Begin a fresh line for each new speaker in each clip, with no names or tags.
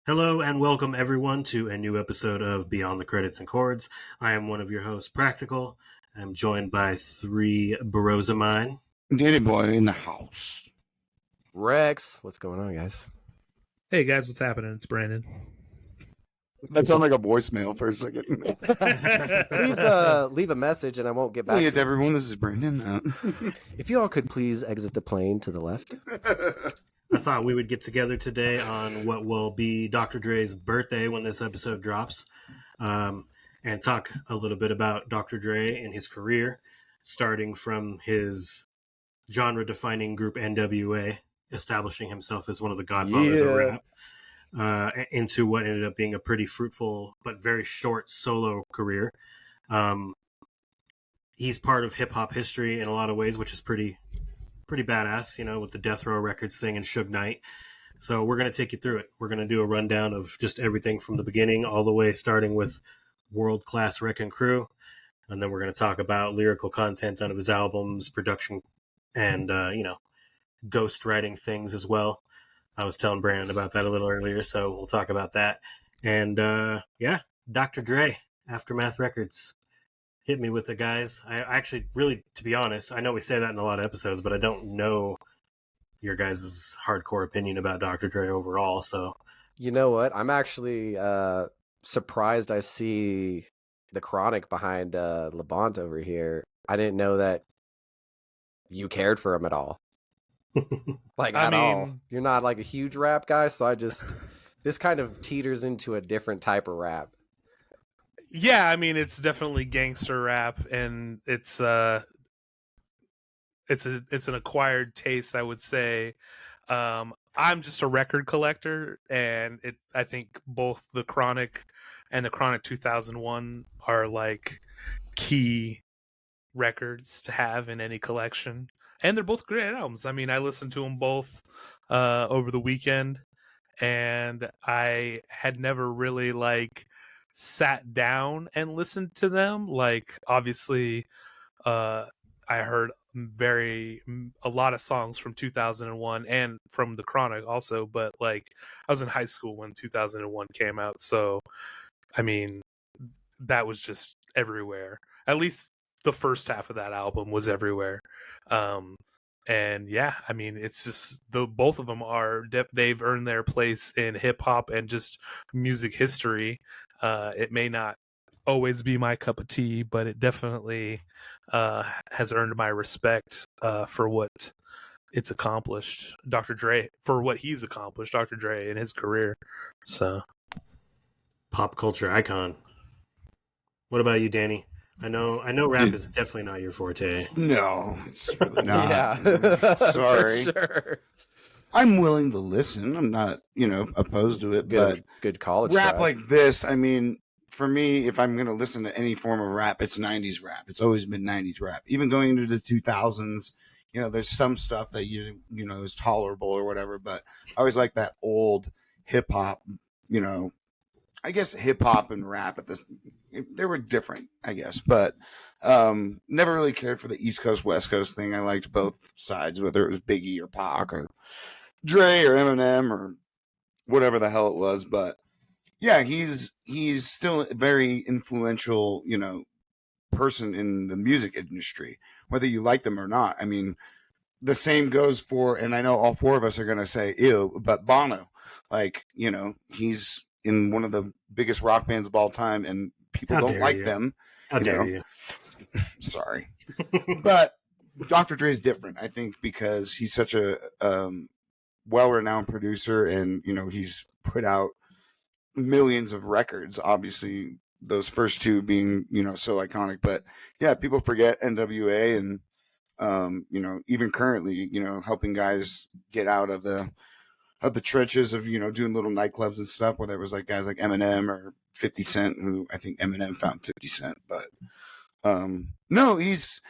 Hello and welcome everyone to a new episode of Beyond the Credits and Chords. I am one of your hosts, Practical. I'm joined by three bros of mine.
Danny boy in the house.
Rex, what's going on, guys?
Hey guys, what's happening? It's Brandon.
That sounded like a voicemail for a second.
Please leave a message and I won't get back
Hey,
to
it's
you.
everyone. This is Brandon.
If you all could please exit the plane to the left.
I thought we would get together today on what will be Dr. Dre's birthday when this episode drops, and talk a little bit about Dr. Dre and his career, starting from his genre-defining group NWA, establishing himself as one of the godfathers of rap. Into what ended up being a pretty fruitful but very short solo career. He's part of hip hop history in a lot of ways, which is pretty badass, you know, with the Death Row Records thing and Suge Knight. So we're going to take you through it. We're going to do a rundown of just everything from the beginning all the way, starting with World Class Wrecking Crew. And then we're going to talk about lyrical content out of his albums, production, and, ghost writing things as well. I was telling Brandon about that a little earlier, so we'll talk about that. And Dr. Dre, Aftermath Records. Hit me with it, guys. I actually, really, to be honest, I know we say that in a lot of episodes, but I don't know your guys' hardcore opinion about Dr. Dre overall. So,
You know what? I'm actually surprised I see the Chronic behind Labont over here. I didn't know that you cared for him at all. All. You're not like a huge rap guy, so this kind of teeters into a different type of rap.
Yeah, I mean it's definitely gangster rap, and it's an acquired taste, I would say. I'm just a record collector, and I think both the Chronic and the Chronic 2001 are like key records to have in any collection. And they're both great albums. I mean, I listened to them both over the weekend, and I had never really sat down and listened to them. Like, obviously, I heard a lot of songs from 2001 and from the Chronic also, but I was in high school when 2001 came out, so I mean, that was just everywhere. At least the first half of that album was everywhere. And yeah, I mean, it's just both of them they've earned their place in hip hop and just music history. It may not always be my cup of tea, but it definitely has earned my respect for what it's accomplished. Dr. Dre, for what he's accomplished, Dr. Dre in his career. So,
pop culture icon. What about you, Danny? I know rap is definitely not your forte.
No, it's really not.
Yeah.
Sorry.
For sure.
I'm willing to listen. I'm not, opposed to it.
Good college
rap
try.
like this, I mean, for me, if I'm going to listen to any form of rap, it's 90s rap. It's always been 90s rap. Even going into the 2000s, there's some stuff that, is tolerable or whatever. But I always like that old hip hop, I guess hip hop and rap they were different, I guess, but never really cared for the East Coast West Coast thing. I liked both sides, whether it was Biggie or Pac or Dre or Eminem or whatever the hell it was. But yeah, he's still a very influential, person in the music industry, whether you like them or not. I mean, the same goes for, and I know all four of us are going to say ew, but Bono, he's in one of the biggest rock bands of all time, and people don't like them.
How dare you?
Sorry. But Dr. Dre is different, I think, because he's such a well-renowned producer, and, he's put out millions of records, obviously, those first two being, so iconic. But, yeah, people forget NWA and, even currently, helping guys get out of the trenches of, doing little nightclubs and stuff, where there was guys like Eminem or 50 Cent, who I think Eminem found 50 Cent. But no, he's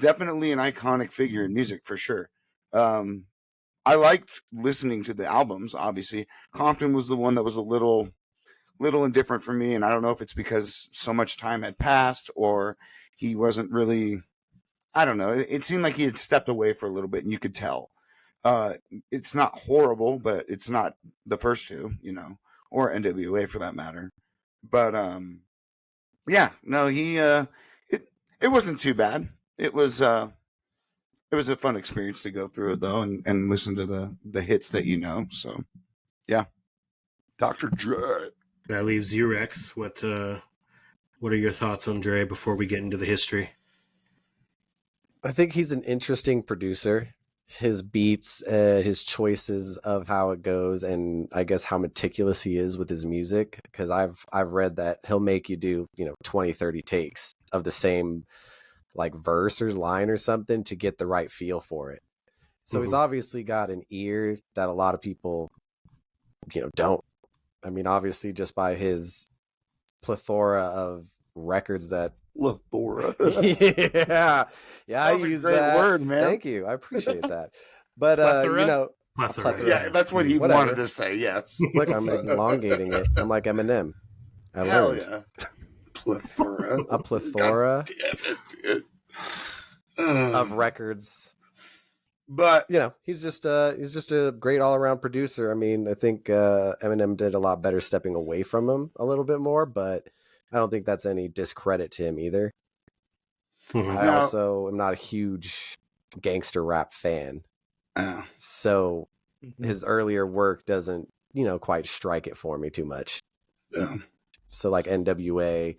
definitely an iconic figure in music for sure. I liked listening to the albums, obviously. Compton was the one that was a little indifferent for me, and I don't know if it's because so much time had passed or he wasn't really, I don't know. It seemed like he had stepped away for a little bit, and you could tell. It's not horrible, but it's not the first two, or NWA for that matter. But yeah, no, it wasn't too bad. It was a fun experience to go through it though, and listen to the hits that you know. So yeah, Dr. Dre.
That leaves you, Rex. What are your thoughts on Dre before we get into the history?
I think he's an interesting producer. His beats, his choices of how it goes, and I guess how meticulous he is with his music. Because I've read that he'll make you do 20, 30 takes of the same like verse or line or something to get the right feel for it. So he's obviously got an ear that a lot of people don't. I mean, obviously just by his plethora of records that
Plethora.
yeah, I use
a great
that
word, man.
Thank you, I appreciate that. But
Plethora?
Plethora.
Yeah, that's what he
Whatever.
wanted to say. Yes.
Look, I'm elongating it. I'm like Eminem. I
Hell
learned
yeah. Plethora.
a plethora
God damn it, dude.
of records.
But
He's just a great all around producer. I mean, I think Eminem did a lot better stepping away from him a little bit more, but I don't think that's any discredit to him either.
Mhm.
I also am not a huge gangster rap fan, so his earlier work doesn't quite strike it for me too much.
yeah.
So like NWA,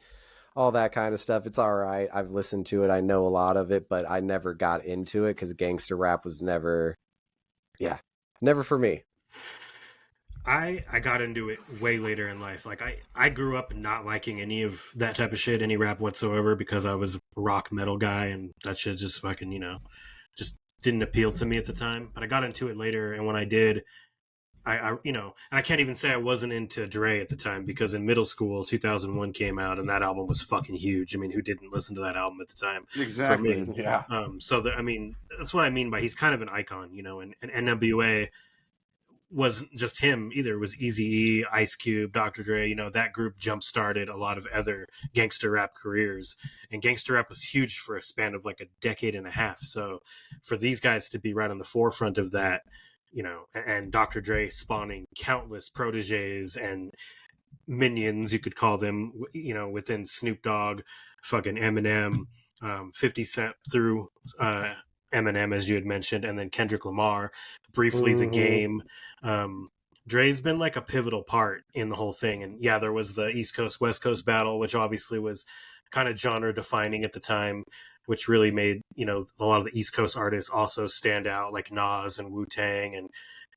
all that kind of stuff, it's all right. I've listened to it. I know a lot of it, but I never got into it because gangster rap was never for me.
I got into it way later in life. Like I grew up not liking any of that type of shit, any rap whatsoever, because I was a rock metal guy, and that shit just fucking just didn't appeal to me at the time. But I got into it later, and when I did, I and I can't even say I wasn't into Dre at the time, because in middle school 2001 came out, and that album was fucking huge. I mean, who didn't listen to that album at the time?
Exactly.
For me.
Yeah.
So that, I mean, that's what I mean by he's kind of an icon, and NWA wasn't just him either. It was Eazy-E, Ice Cube, Dr. Dre. That group jump started a lot of other gangster rap careers, and gangster rap was huge for a span of like a decade and a half. So for these guys to be right on the forefront of that, and Dr. Dre spawning countless proteges and minions, you could call them, within Snoop Dogg, fucking Eminem, 50 Cent through Eminem, as you had mentioned, and then Kendrick Lamar, briefly The Game. Dre's been like a pivotal part in the whole thing. And yeah, there was the East Coast West Coast battle, which obviously was kind of genre defining at the time, which really made a lot of the East Coast artists also stand out, like Nas and Wu-Tang. And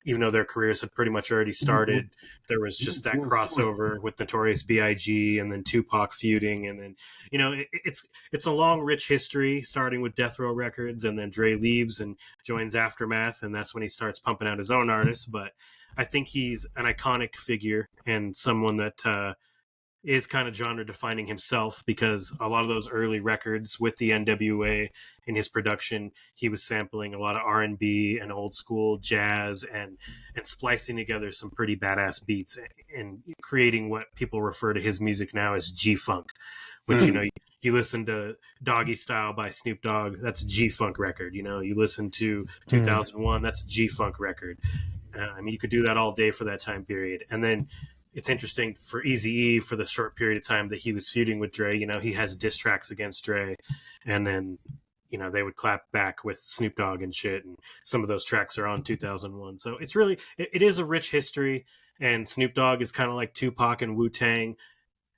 even though their careers had pretty much already started, there was just that crossover with Notorious B.I.G. and then Tupac feuding, and then it's a long, rich history, starting with Death Row Records, and then Dre leaves and joins Aftermath, and that's when he starts pumping out his own artists. But I think he's an iconic figure and someone that is kind of genre defining himself, because a lot of those early records with the NWA in his production, he was sampling a lot of R&B and old school jazz and splicing together some pretty badass beats and creating what people refer to his music now as G-Funk, which, you listen to Doggy Style by Snoop Dogg, that's a G-Funk record. You listen to 2001, that's a G-Funk record. I mean, you could do that all day for that time period. And then it's interesting for Eazy-E, for the short period of time that he was feuding with Dre, he has diss tracks against Dre, and then, they would clap back with Snoop Dogg and shit. And some of those tracks are on 2001. So it's really, it is a rich history. And Snoop Dogg is kind of like Tupac and Wu-Tang.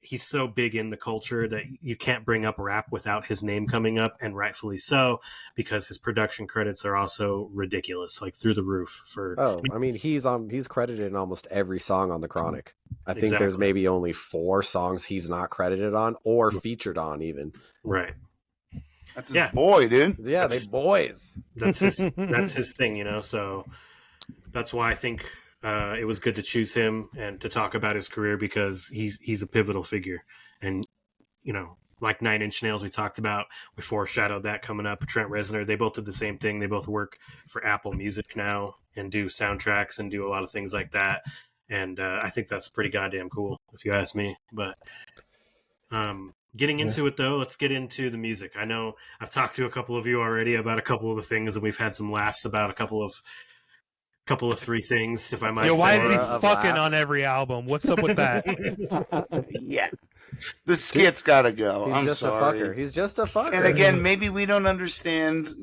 He's so big in the culture that you can't bring up rap without his name coming up, and rightfully so, because his production credits are also ridiculous, like through the roof.
I mean, he's credited in almost every song on the Chronic. I think there's
Exactly.
maybe only 4 songs he's not credited on or featured on even.
Right.
That's his boy, dude.
Yeah, they boys.
That's his thing, so that's why I think it was good to choose him and to talk about his career, because he's a pivotal figure. And like 9 Inch Nails we talked about, we foreshadowed that coming up. Trent Reznor, they both did the same thing. They both work for Apple Music now and do soundtracks and do a lot of things like that. And I think that's pretty goddamn cool, if you ask me. But getting into it, though, let's get into the music. I know I've talked to a couple of you already about a couple of the things, and we've had some laughs about a couple of couple of three things, if I might
Yo, why is he
Flora of
fucking
laughs.
on every album? What's up with that?
Yeah, the skit's got to go.
He's
I'm
just
sorry.
a fucker. He's just a fucker.
And again, maybe we don't understand.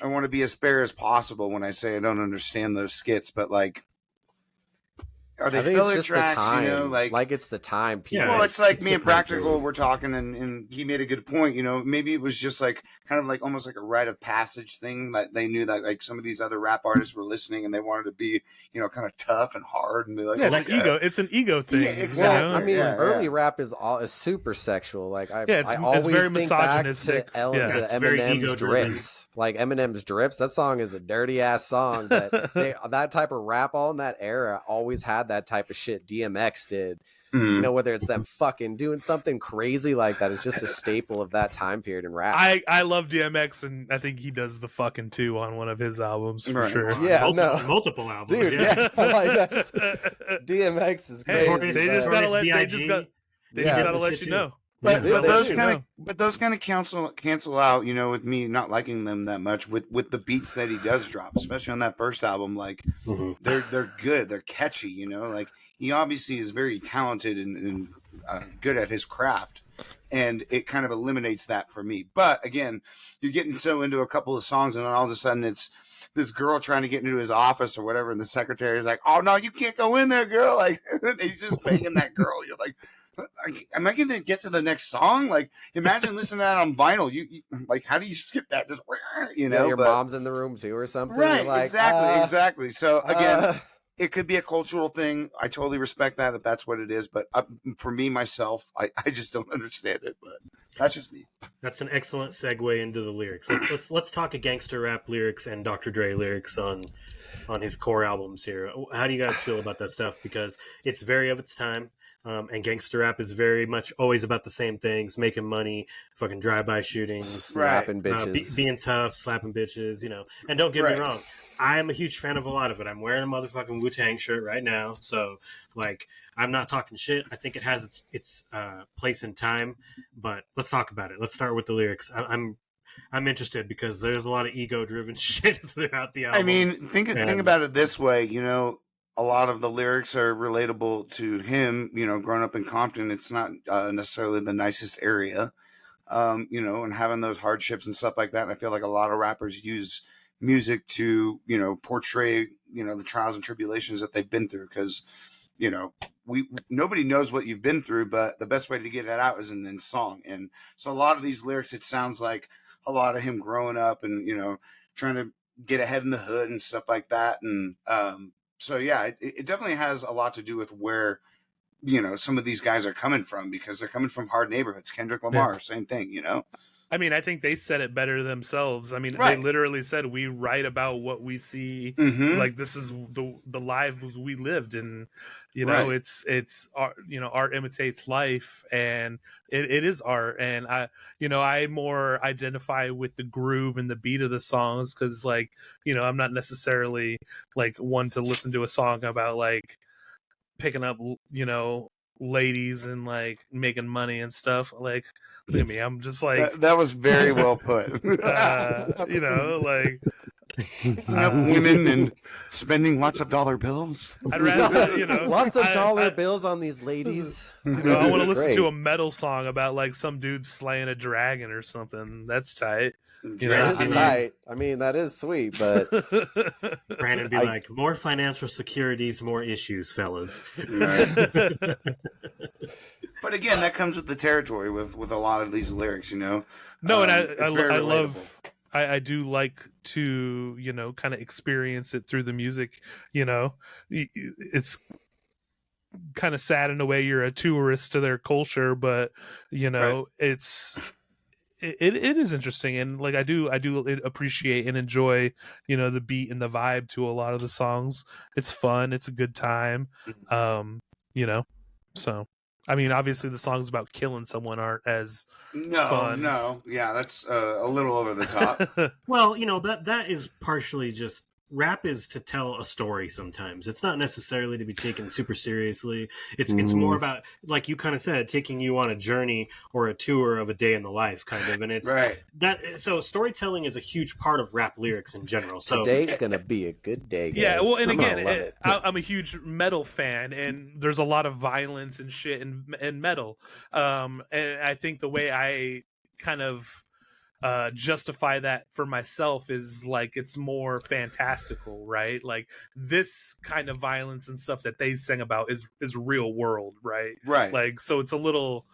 I want to be as fair as possible when I say I don't understand those skits, but like, are they
I think
filler
it's just
tracks?
the time.
You know, like
it's the time piece.
well, it's like
it's
me
the
and
time
Practical
period.
were talking, and he made a good point. You know, maybe it was just like kind of like almost like a rite of passage thing that they knew that like some of these other rap artists were listening and they wanted to be, kind of tough and hard and be like,
Yeah,
oh,
it's an ego. It's an ego thing.
Yeah, exactly.
Well, I mean,
Yeah,
early
yeah.
rap is super sexual. Like
it's
always
very
think back
misogynistic.
to,
Yeah.
to
It's very
Eminem's
ego-driven.
Drips. Like Eminem's Drips, that song is a dirty ass song, but that type of rap all in that era always had that type of shit. DMX did.
Mm.
Whether it's them fucking doing something crazy like that, it's just a staple of that time period in rap.
I love DMX, and I think he does the fucking too on one of his albums for
Right.
sure.
Yeah,
multiple albums,
Dude, yeah, like that's DMX is
Hey,
crazy.
they just
but-
gotta let
B.I.G.
they
Yeah,
just gotta
that's
let
it
you
too.
know.
But,
Yeah,
but
they
those
do.
kind of cancel out, with me not liking them that much with the beats that he does drop, especially on that first album. Like
Mhm.
they're good, they're catchy. Like he obviously is very talented and good at his craft, and it kind of eliminates that for me. But again, you're getting so into a couple of songs, and then all of a sudden it's this girl trying to get into his office or whatever, and the secretary is like, "Oh no, you can't go in there, girl!" Like he's just banging that girl. You're like, am I going to get to the next song? Like, imagine listening to that on vinyl. You like, how do you skip that? Just
your
but,
mom's in the room too or something.
right?
You're like,
Exactly. So again,
uh,
it could be a cultural thing. I totally respect that if that's what it is. But for me myself, I just don't understand it. But that's just me.
That's an excellent segue into the lyrics. Let's talk a gangster rap lyrics and Dr. Dre lyrics on his core albums here. How do you guys feel about that stuff? Because it's very of its time. And gangster rap is very much always about the same things: making money, fucking drive-by shootings,
Right.
slapping bitches.
being tough, slapping bitches. And don't get
Right.
me wrong, I am a huge fan of a lot of it. I'm wearing a motherfucking Wu-Tang shirt right now, so like I'm not talking shit. I think it has its place in time, but let's talk about it. Let's start with the lyrics. I'm interested because there's a lot of ego-driven shit throughout the album.
I mean, think about it this way. A lot of the lyrics are relatable to him. Growing up in Compton, it's not necessarily the nicest area. And having those hardships and stuff like that. And I feel like a lot of rappers use music to, portray, the trials and tribulations that they've been through. Because, nobody knows what you've been through, but the best way to get it out is in song. And so a lot of these lyrics, it sounds like a lot of him growing up and, trying to get ahead in the hood and stuff like that. And so, yeah, it definitely has a lot to do with where, some of these guys are coming from, because they're coming from hard neighborhoods. Kendrick Lamar, same thing,
I mean, I think they said it better themselves. I mean,
Right.
they literally said we write about what we see.
Mhm.
Like this is the lives we lived, and
Right.
it's art. Art imitates life, and it is art. And I more identify with the groove and the beat of the songs because, like, I'm not necessarily like one to listen to a song about like picking up, ladies and like making money and stuff. Like, look at me, I'm just like
That was very well put.
like
Picking up women and spending lots of dollar bills.
I'd rather
lots of dollar
I,
bills on these ladies.
I want to
It's
listen
great.
to a metal song about like some dude slaying a dragon or something. That's tight.
That is tight. I mean, that is sweet, but
Brandon be like, more financial securities, more issues, fellas.
Right. But again, that comes with the territory with a lot of these lyrics,
No, and
it's very
I
relatable.
love. I do like to kind of experience it through the music. It's kind of sad in a way you're a tourist to their culture, but
Right.
it is interesting, and like I do appreciate and enjoy the beat and the vibe to a lot of the songs. It's fun, it's a good time. So I mean, obviously the songs about killing someone aren't as fun.
No, yeah, that's a little over the top.
Well, that is partially just rap is to tell a story sometimes. It's not necessarily to be taken super seriously. It's more about, like you kind of said, taking you on a journey or a tour of a day in the life, kind of. And it's
Right.
that. So storytelling is a huge part of rap lyrics in general. So
Today's gonna be a good day, guys.
Yeah, well, and
I'm gonna
again,
love it.
I'm a huge metal fan, and there's a lot of violence and shit in metal. And I think the way I kind of justify that for myself is like it's more fantastical, right? Like this kind of violence and stuff that they sing about is real world, right?
Right.
Like so it's a little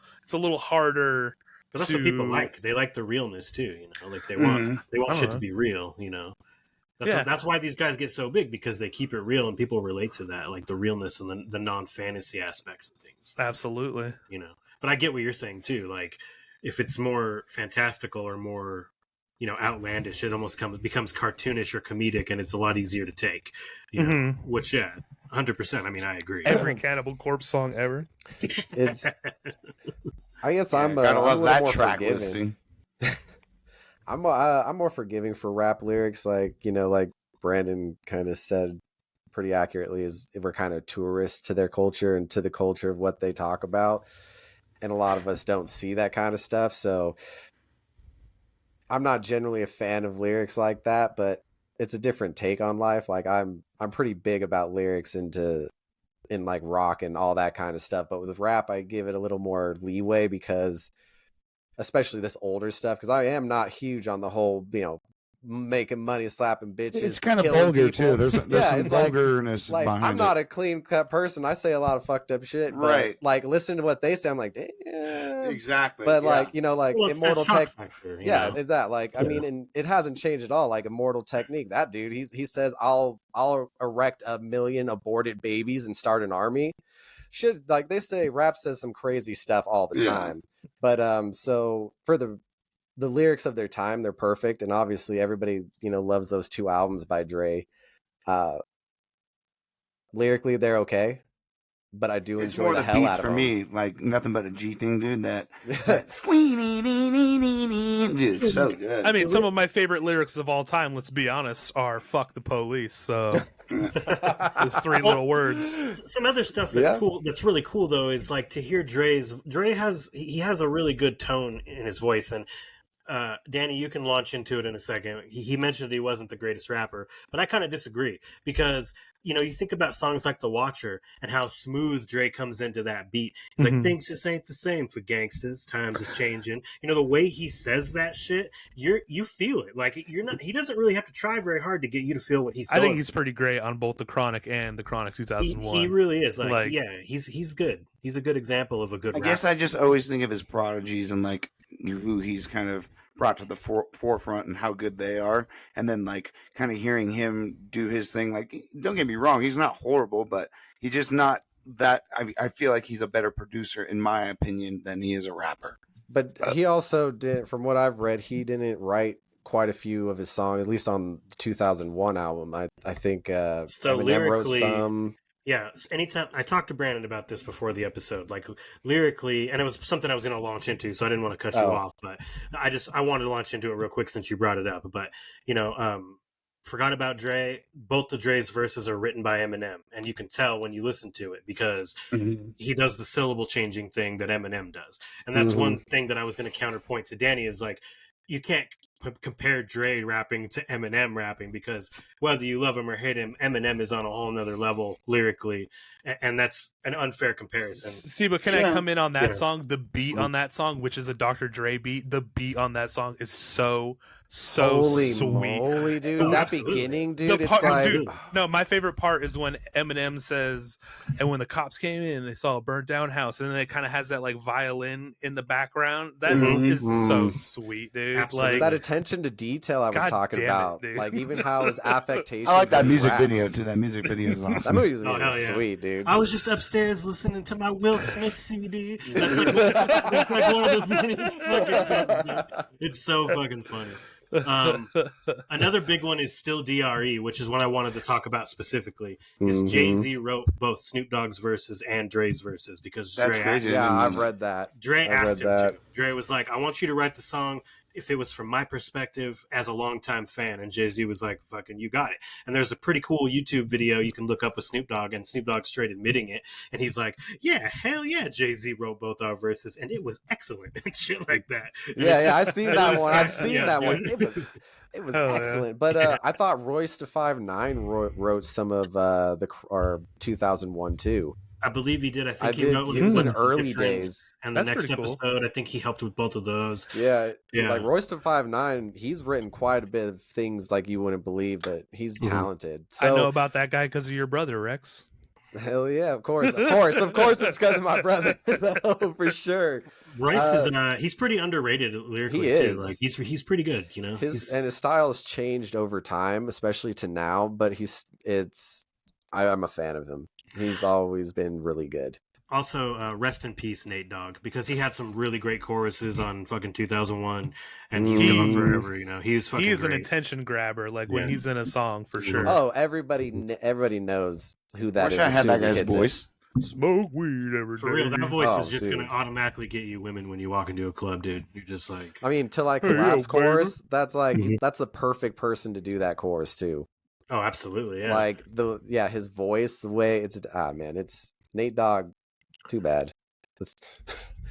harder.
but that's what people like. They like the realness too. You know, like they want
I
shit
don't
to
know.
be real. You know.
Yeah.
That's why these guys get so big, because they keep it real and people relate to that, like the realness and the non-fantasy aspects of things.
Absolutely.
You know, but I get what you're saying too. Like if it's more fantastical or more, you know, outlandish, it almost becomes cartoonish or comedic, and it's a lot easier to take. You know, which 100%. I mean, I agree.
Every Cannibal Corpse song ever.
It's. I guess
Yeah,
I'm.
gotta
I'm
love
a little
that
more
track
forgiving.
listing.
I'm more forgiving for rap lyrics, like like Brandon kind of said pretty accurately, is we're kind of tourists to their culture and to the culture of what they talk about, and a lot of us don't see that kind of stuff. So I'm not generally a fan of lyrics like that, but it's a different take on life. Like I'm pretty big about lyrics in like rock and all that kind of stuff, but with rap I give it a little more leeway, because especially this older stuff, because I am not huge on the whole, making money, slapping bitches.
It's kind of
killing
vulgar
people.
too. There's some
it's
vulgarness
like
behind
I'm not
it.
a clean cut person. I say a lot of fucked up shit, but
Right.
like listen to what they say, I'm like, damn.
Exactly.
But
yeah.
like
Well, it's
Immortal
that shock
Tech,
factor, you
yeah,
know?
that like I
Yeah.
mean, and it hasn't changed at all. Like Immortal Technique, that dude, he says I'll erect 1 million aborted babies and start an army. Shit, like they say, rap says some crazy stuff all the
Yeah.
time. But so for the lyrics of their time, they're perfect, and obviously everybody loves those 2 albums by Dre. Lyrically, they're okay, but I do
It's
enjoy
more
the
the
hell
beats
out of
for
them.
me, like nothing but a G thing, dude. That dude, it's so good.
I mean, some of my favorite lyrics of all time, let's be honest, are "fuck the police." So, the 3 little words.
Some other stuff that's
Yeah.
cool, that's really cool though, is like to hear Dre has a really good tone in his voice. And Danny, you can launch into it in a second. He mentioned that he wasn't the greatest rapper, but I kind of disagree, because you think about songs like The Watcher and how smooth Dre comes into that beat. He's like, things just ain't the same for gangsters. Times is changing. The way he says that shit, you feel it. Like you're not. He doesn't really have to try very hard to get you to feel what he's.
I think
going
he's pretty great on both the Chronic and the Chronic 2001.
He really is. Like, yeah, he's good. He's a good example of a good
I
rapper.
guess I just always think of his prodigies and like who he's kind of brought to the forefront and how good they are, and then like kind of hearing him do his thing. Like, don't get me wrong, he's not horrible, but he's just not that. I feel like he's a better producer, in my opinion, than he is a rapper.
But he also did, from what I've read, he didn't write quite a few of his songs, at least on the 2001 album. I think
So
Eminem
lyrically,
wrote some.
yeah. Anytime I talked to Brandon about this before the episode, like lyrically, and it was something I was going to launch into, so I didn't want to cut you off, but I wanted to launch into it real quick since you brought it up. But forgot about Dre. Both the Dre's verses are written by Eminem, and you can tell when you listen to it, because he does the syllable changing thing that Eminem does. And that's one thing that I was going to counterpoint to Danny, is like, you can't compare Dre rapping to Eminem rapping, because whether you love him or hate him, Eminem is on a whole nother level lyrically, and that's an unfair comparison.
See, but can I come in on that
Yeah.
song? The beat on that song, which is a Dr. Dre beat, the beat on that song is so
Holy
sweet.
moly, dude!
Oh,
That
absolutely.
beginning, dude.
The
It's
part,
like,
dude, no, my favorite part is when Eminem says, "And when the cops came in, they saw a burnt down house," and then it kind of has that like violin in the background. That is so sweet, dude.
Absolutely.
it's
Like,
that attention to detail I was
God
talking
damn it,
about.
dude.
Like even how his affectations.
I like that
and
music
raps.
video too. That music video is
That
awesome.
movie's
Oh, hell yeah.
sweet, dude.
I was just upstairs listening to my Will Smith CD. That's like one of the funniest fucking things, dude. It's so fucking funny. Another big one is Still DRE, which is what I wanted to talk about specifically. Is Jay-Z wrote both Snoop Dogg's verses and Dre's verses, because
That's
Dre
crazy.
Yeah,
I
I've
didn't know
read that.
Dre
I
asked
read
him
that.
to. Dre was like, I want you to write the song. if it was from my perspective as a longtime fan. And Jay-Z was like, fucking, you got it. And there's a pretty cool YouTube video you can look up with Snoop Dogg, and Snoop Dogg straight admitting it. And he's like, yeah, hell yeah, Jay-Z wrote both our verses, and it was excellent, and shit like that. And
Yeah, I've seen that one. I've seen
yeah,
that
yeah.
one. It was
Oh, yeah.
excellent. But I thought Royce da 5'9" wrote some of or 2001 too.
I believe he did. I think
I
he
did.
wrote
It was in
What's the
early
Difference?
days.
And the
That's
next
pretty cool.
episode, I think he helped with both of those.
Yeah,
Yeah.
like Royce da 5'9", he's written quite a bit of things like you wouldn't believe, but he's
Mhm.
talented.
I know
So
about that guy because of your brother, Rex.
hell yeah, of course, it's because of my brother, no, for sure.
Royce is he's pretty underrated lyrically
He
too.
is.
Like he's pretty good, you know.
His style has changed over time, especially to now. But I'm a fan of him. He's always been really good.
Also, rest in peace, Nate Dogg, because he had some really great choruses on fucking 2001, and he's gone forever. You know, he's fucking.
He is an
great.
attention grabber, like when
Yeah.
he's in a song for sure.
Oh, everybody knows who that
Wish
is.
I
as
had
soon
that
as he
guy's
hits it.
voice.
Smoke weed every day.
For real, that voice
Oh,
is just
dude.
gonna automatically get you women when you walk into a club, dude. You're just like,
I mean, to like
Hey, yo,
collapse
baby.
chorus, that's like
Mhm.
that's the perfect person to do that chorus too.
oh, absolutely, yeah.
Like his voice, the way it's man, it's Nate Dogg. Too bad. It's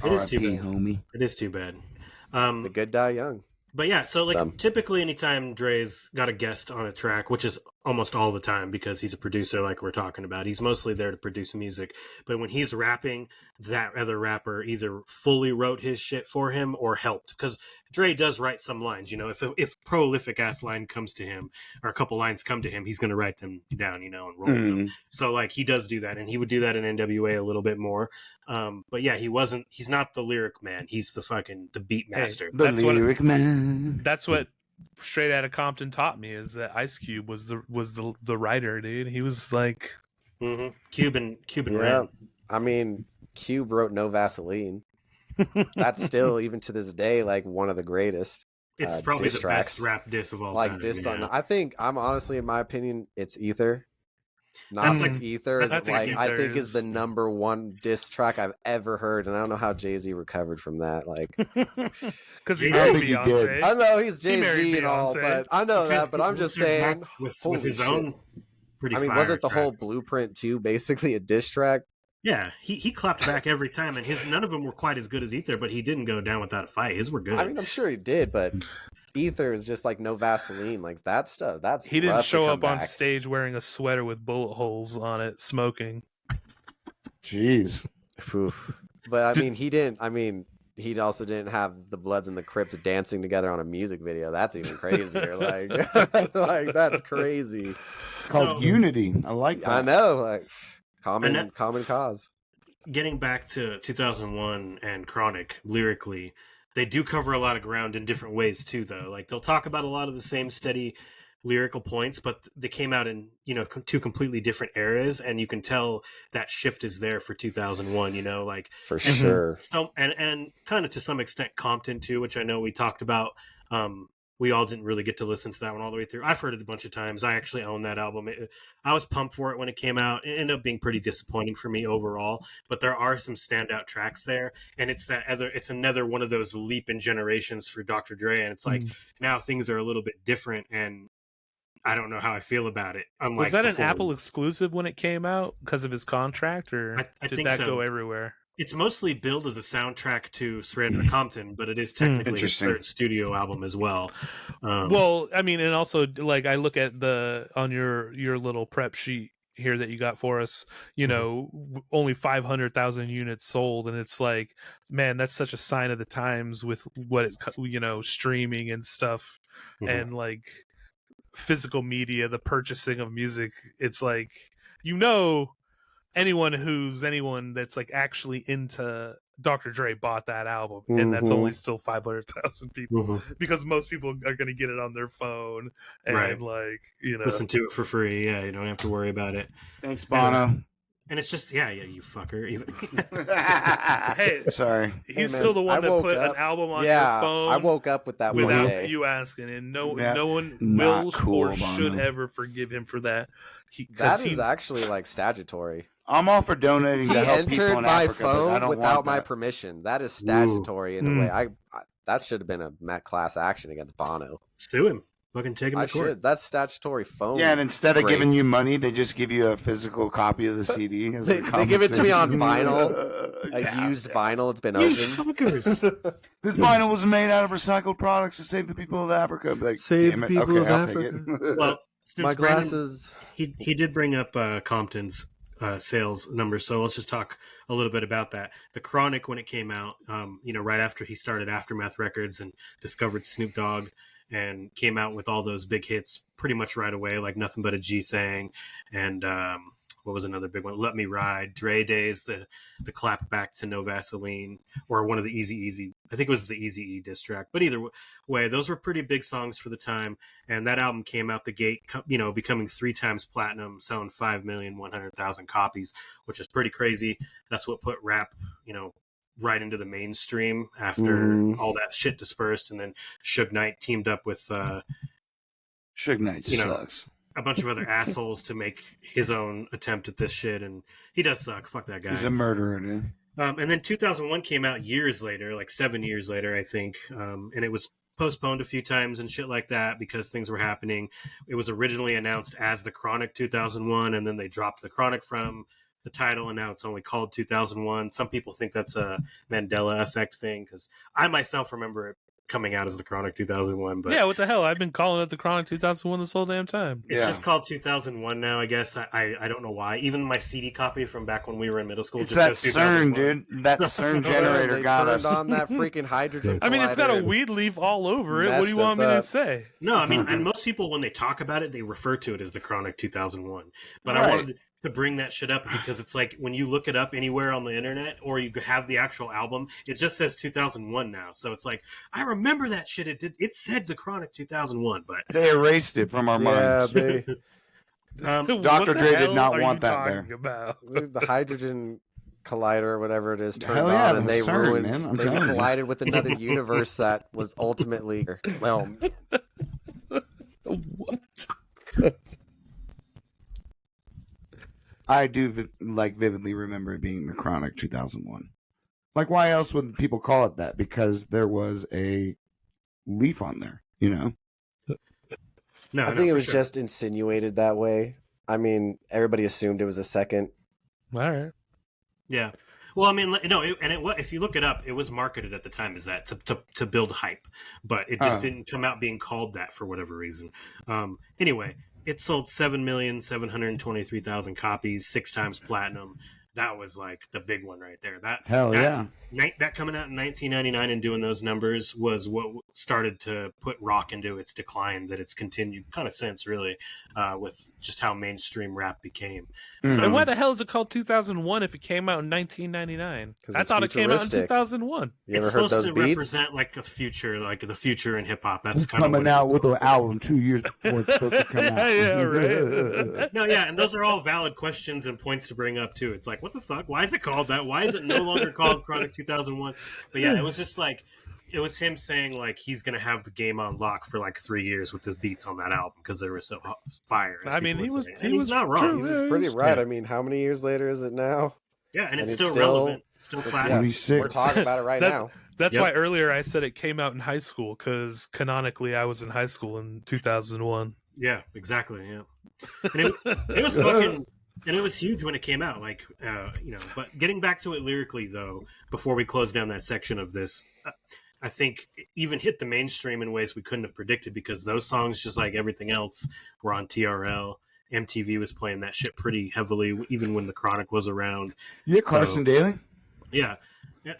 It is too
R.I.P.,
bad.
homie.
It is too bad.
the good die young.
But yeah, so like
Some.
typically anytime Dre's got a guest on a track, which is almost all the time because he's a producer like we're talking about, he's mostly there to produce music. But when he's rapping, that other rapper either fully wrote his shit for him or helped. Because Dre does write some lines, you know, if prolific ass line comes to him or a couple lines come to him, he's going to write them down, you know, and roll with them.
Mm.
So like he does do that, and he would do that in NWA a little bit more. But yeah, he's not the lyric man. He's the beat
Hey,
master.
The
That's what-
lyric man.
That's what Straight Outta Compton taught me, is that Ice Cube was the writer, dude. He was like,
Mm-hmm. Cuban
Yeah,
Ram.
I mean, Cube wrote No Vaseline. That's still, even to this day, like one of the greatest.
It's probably
diss
the
tracks.
best rap diss of all
Like
time.
diss
yeah.
on. I think I'm honestly, in my opinion, it's Ether.
That's
Nas
like-
Ether is
that's
like
like
I think
Ether
is the
is-
number one diss track I've ever heard, and I don't know how Jay-Z recovered from that. Like,
because he
I
married
think he did.
Beyonce.
I know he's
He married
Jay-Z and all,
Beyonce.
but I know that.
Because
But I'm
he
just
was there
saying.
with
holy
his
shit.
own pretty.
I mean,
fire
wasn't the whole
tracks.
Blueprint 2 basically a diss track?
Yeah, he clapped back every time, and none of them were quite as good as Ether, but he didn't go down without a fight. His were good.
I mean, I'm sure he did, but Ether is just like No Vaseline, like that stuff. That's
He didn't
rough to
show
come
up on
back.
stage wearing a sweater with bullet holes on it, smoking.
Jeez.
Oof. But I mean, he didn't. I mean, he also didn't have the Bloods and the Crips dancing together on a music video. That's even crazier. like, like that's crazy.
It's called
So-
Unity. I like that.
I know. Like, common
And
common cause.
Getting back to 2001 and Chronic lyrically, they do cover a lot of ground in different ways too, though. Like they'll talk about a lot of the same steady lyrical points, but they came out in two completely different eras, and you can tell that shift is there for 2001. You know, like
For sure.
so, and kind of to some extent Compton too, which I know we talked about. We all didn't really get to listen to that one all the way through. I've heard it a bunch of times. I actually own that album. I was pumped for it when it came out. It ended up being pretty disappointing for me overall, but there are some standout tracks there, and it's another one of those leap in generations for Dr. Dre, and it's like now things are a little bit different, and I don't know how I feel about it. Unlike
Was that
before.
an Apple exclusive when it came out because of his contract, or
I
did
think
that
so.
go everywhere?
It's mostly billed as a soundtrack to Straight Outta Compton, but it is technically his
Interesting.
third studio album as well.
Well, I mean, and also like I look at on your little prep sheet here that you got for us, only 500,000 units sold, and it's like, man, that's such a sign of the times with what streaming and stuff,
Mhm.
and like physical media, the purchasing of music. It's like, anyone that's like actually into Dr. Dre bought that album, and that's
Mhm.
only still 500,000 people,
Mhm.
because most people are going to get it on their phone and
Right.
like
Listen to it for free. Yeah, you don't have to worry about it.
Thanks, Bono.
And it's just, yeah, you fucker.
Hey,
Sorry.
he's
man,
still the
I
one that
woke
put
up-
an album on
Yeah,
your phone.
I woke up with that one
without
day.
you asking, and no
Yeah,
one
not
will
cool,
or should
Bono.
ever forgive him for that.
That is actually like statutory.
I'm all for donating
He
to help people
entered
in
my
Africa, but I
phone
don't
without
want
my
that.
permission. That is statutory in a way. that should have been a class action against Bono.
Sue him. Fucking take him
I
to court.
should. That's statutory phone.
Yeah, and instead of
rape.
giving you money, they just give you a physical copy of the CD. As
They give it to me on vinyl,
Yeah.
a used vinyl. It's been
You
opened.
fuckers.
This vinyl was made out of recycled products to save the people of Africa. Like,
Save
damn
the
it.
people
Okay,
of
I'll
Africa.
take it.
Well, since
My
Brandon-
glasses.
he did bring up Compton's sales numbers, so let's just talk a little bit about that. The Chronic, when it came out, right after he started Aftermath Records and discovered Snoop Dogg and came out with all those big hits pretty much right away, like Nothing But a G Thing, and what was another big one? Let Me Ride, Dre Days, the clap back to No Vaseline, or one of the Easy. I think it was the Easy E diss track. But either way, those were pretty big songs for the time. And that album came out the gate, becoming 3 times platinum, selling 5,100,000 copies, which is pretty crazy. That's what put rap, right into the mainstream after all that shit dispersed. And then Suge Knight teamed up with
Suge Knight sucks.
a bunch of other assholes to make his own attempt at this shit, and he does suck. Fuck that guy.
He's a murderer, dude.
And then 2001 came out years later, like 7 years later, I think, and it was postponed a few times and shit like that because things were happening. It was originally announced as The Chronic 2001, and then they dropped The Chronic from the title, and now it's only called 2001. Some people think that's a Mandela effect thing, because I myself remember it coming out as The Chronic 2001. But
yeah, what the hell? I've been calling it The Chronic 2001 this whole damn time.
it's just called 2001 now, I guess. I don't know why. Even my CD copy from back when we were in middle school
It's
just
that
says
CERN,
2001.
dude. That CERN generator
They
got
turned
us.
on that freaking hydrogen.
I mean, it's got a
collider.
weed leaf all over it. What do you
Messed
want me
us
to
up.
say?
No, I mean, and most people, when they talk about it, they refer to it as The Chronic 2001. But I
Right.
wanted to bring that shit up because it's like when you look it up anywhere on the internet or you have the actual album, it just says 2001 now. So it's like, I remember that shit. It said The Chronic 2001, but
They erased it from our
Yeah,
minds.
they,
What
Dr.
the
Dre did
hell
not
are
want
you
that
talking
there.
About?
the hydrogen collider or whatever it is turned
Hell yeah,
on, and
the
they
CERN,
ruined.
man. I'm
They
telling you.
collided with another universe that was ultimately well.
What?
I do vividly remember it being The Chronic 2001. Like, why else would people call it that? Because there was a leaf on there,
no,
I
no,
think it
for
was
sure.
just insinuated that way. I mean, everybody assumed it was a second.
All right.
Yeah. Well, I mean, no, if you look it up, it was marketed at the time as that to build hype, but it just didn't come out being called that for whatever reason. Anyway, it sold 7,723,000 copies, 6 times platinum. That was like the big one right there. That coming out in 1999 and doing those numbers was what started to put rock into its decline that it's continued kind of since, really, with just how mainstream rap became.
Mm.
And why the hell is it called 2001 if it came out in 1999?
'Cause
I
it's
thought it came out in
futuristic.
2001.
You
It's
ever heard
supposed
those
to
beats?
represent like the future, in hip hop. That's kind of
Coming out with an album 2 years before it's supposed to come out.
Yeah, right.
No, yeah, and those are all valid questions and points to bring up too. It's like, what the fuck? Why is it called that? Why is it no longer called Chronic 2001? But yeah, it was just like, it was him saying like he's gonna have the game on lock for like 3 years with the beats on that album because they were so fire. as
I mean,
people
he
would
was-
say.
he
and he's
was
not wrong.
true.
He was
Yeah,
pretty
it was-
right.
yeah.
I mean, how many years later is it now?
Yeah, and
And
it's
it's
still
still-
relevant, still
It's-
classic.
yeah,
26.
we're talking about it right
That-
now.
That's
Yep.
why earlier I said it came out in high school because canonically I was in high school in 2001.
Yeah, exactly. Yeah, and it was fucking, and it was huge when it came out. Like, But getting back to it lyrically, though, before we close down that section of this, I think it even hit the mainstream in ways we couldn't have predicted because those songs, just like everything else, were on TRL. MTV was playing that shit pretty heavily, even when the Chronic was around.
Yeah, Carson Daly.
Yeah.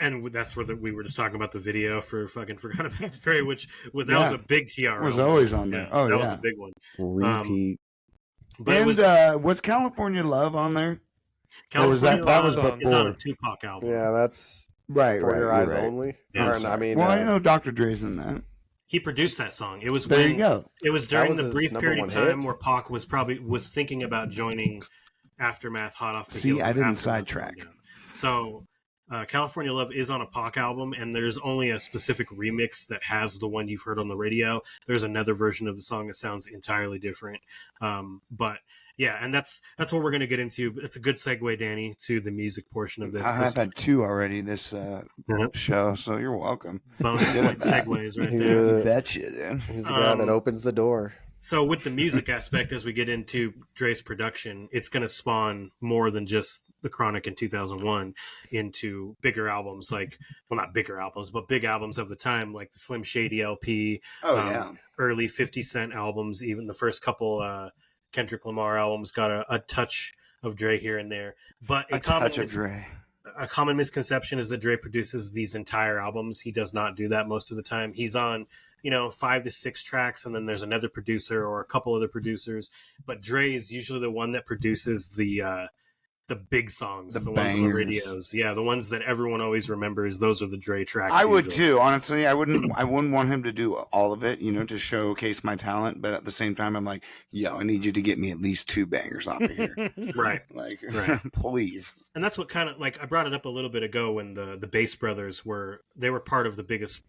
And that's where we were just talking about the video for fucking Forgot About Dre, which that was a big TRL.
Was always on there. Oh,
that
yeah.
was a big one.
Repeat.
But
And
it was
was California Love on there?
California
that was
Love is on a
before.
Tupac album.
Yeah, that's
Right,
For
right.
Your
you're
Eyes
right.
Only.
Yeah,
Or, I mean,
Well, I know Dr. Dre's in that.
He produced that song. It was
There
when
you go.
it was
That
during
was
the
his
brief
number
period
one
of time
hit?
where Pac was thinking about joining Aftermath hot off the
See,
heels
I
of
didn't
Aftermath.
sidetrack.
So California Love is on a Pac album, and there's only a specific remix that has the one you've heard on the radio. There's another version of the song that sounds entirely different. But yeah, and that's what we're going to get into. It's a good segue, Danny, to the music portion of this.
I've had 2 already this show, so you're welcome.
Bonus
Good
point
at that.
segues right there.
You betcha, dude.
He's the guy that opens the door.
So with the music aspect, as we get into Dre's production, it's going to spawn more than just the Chronic in 2001 into bigger albums, like, well, not bigger albums, but big albums of the time, like the Slim Shady LP, early 50 Cent albums, even the first couple Kendrick Lamar albums got a touch of Dre here and there. But
a touch of Dre.
A common misconception is that Dre produces these entire albums. He does not do that most of the time. He's on, 5 to 6 tracks, and then there's another producer or a couple other producers. But Dre is usually the one that produces the big songs, the ones on the radios. Yeah, the ones that everyone always remembers. Those are the Dre tracks.
I would too, honestly. I wouldn't want him to do all of it, to showcase my talent. But at the same time, I'm like, I need you to get me at least 2 bangers off of here.
Right.
Please.
And that's what kind of, I brought it up a little bit ago when the Bass Brothers were part of the biggest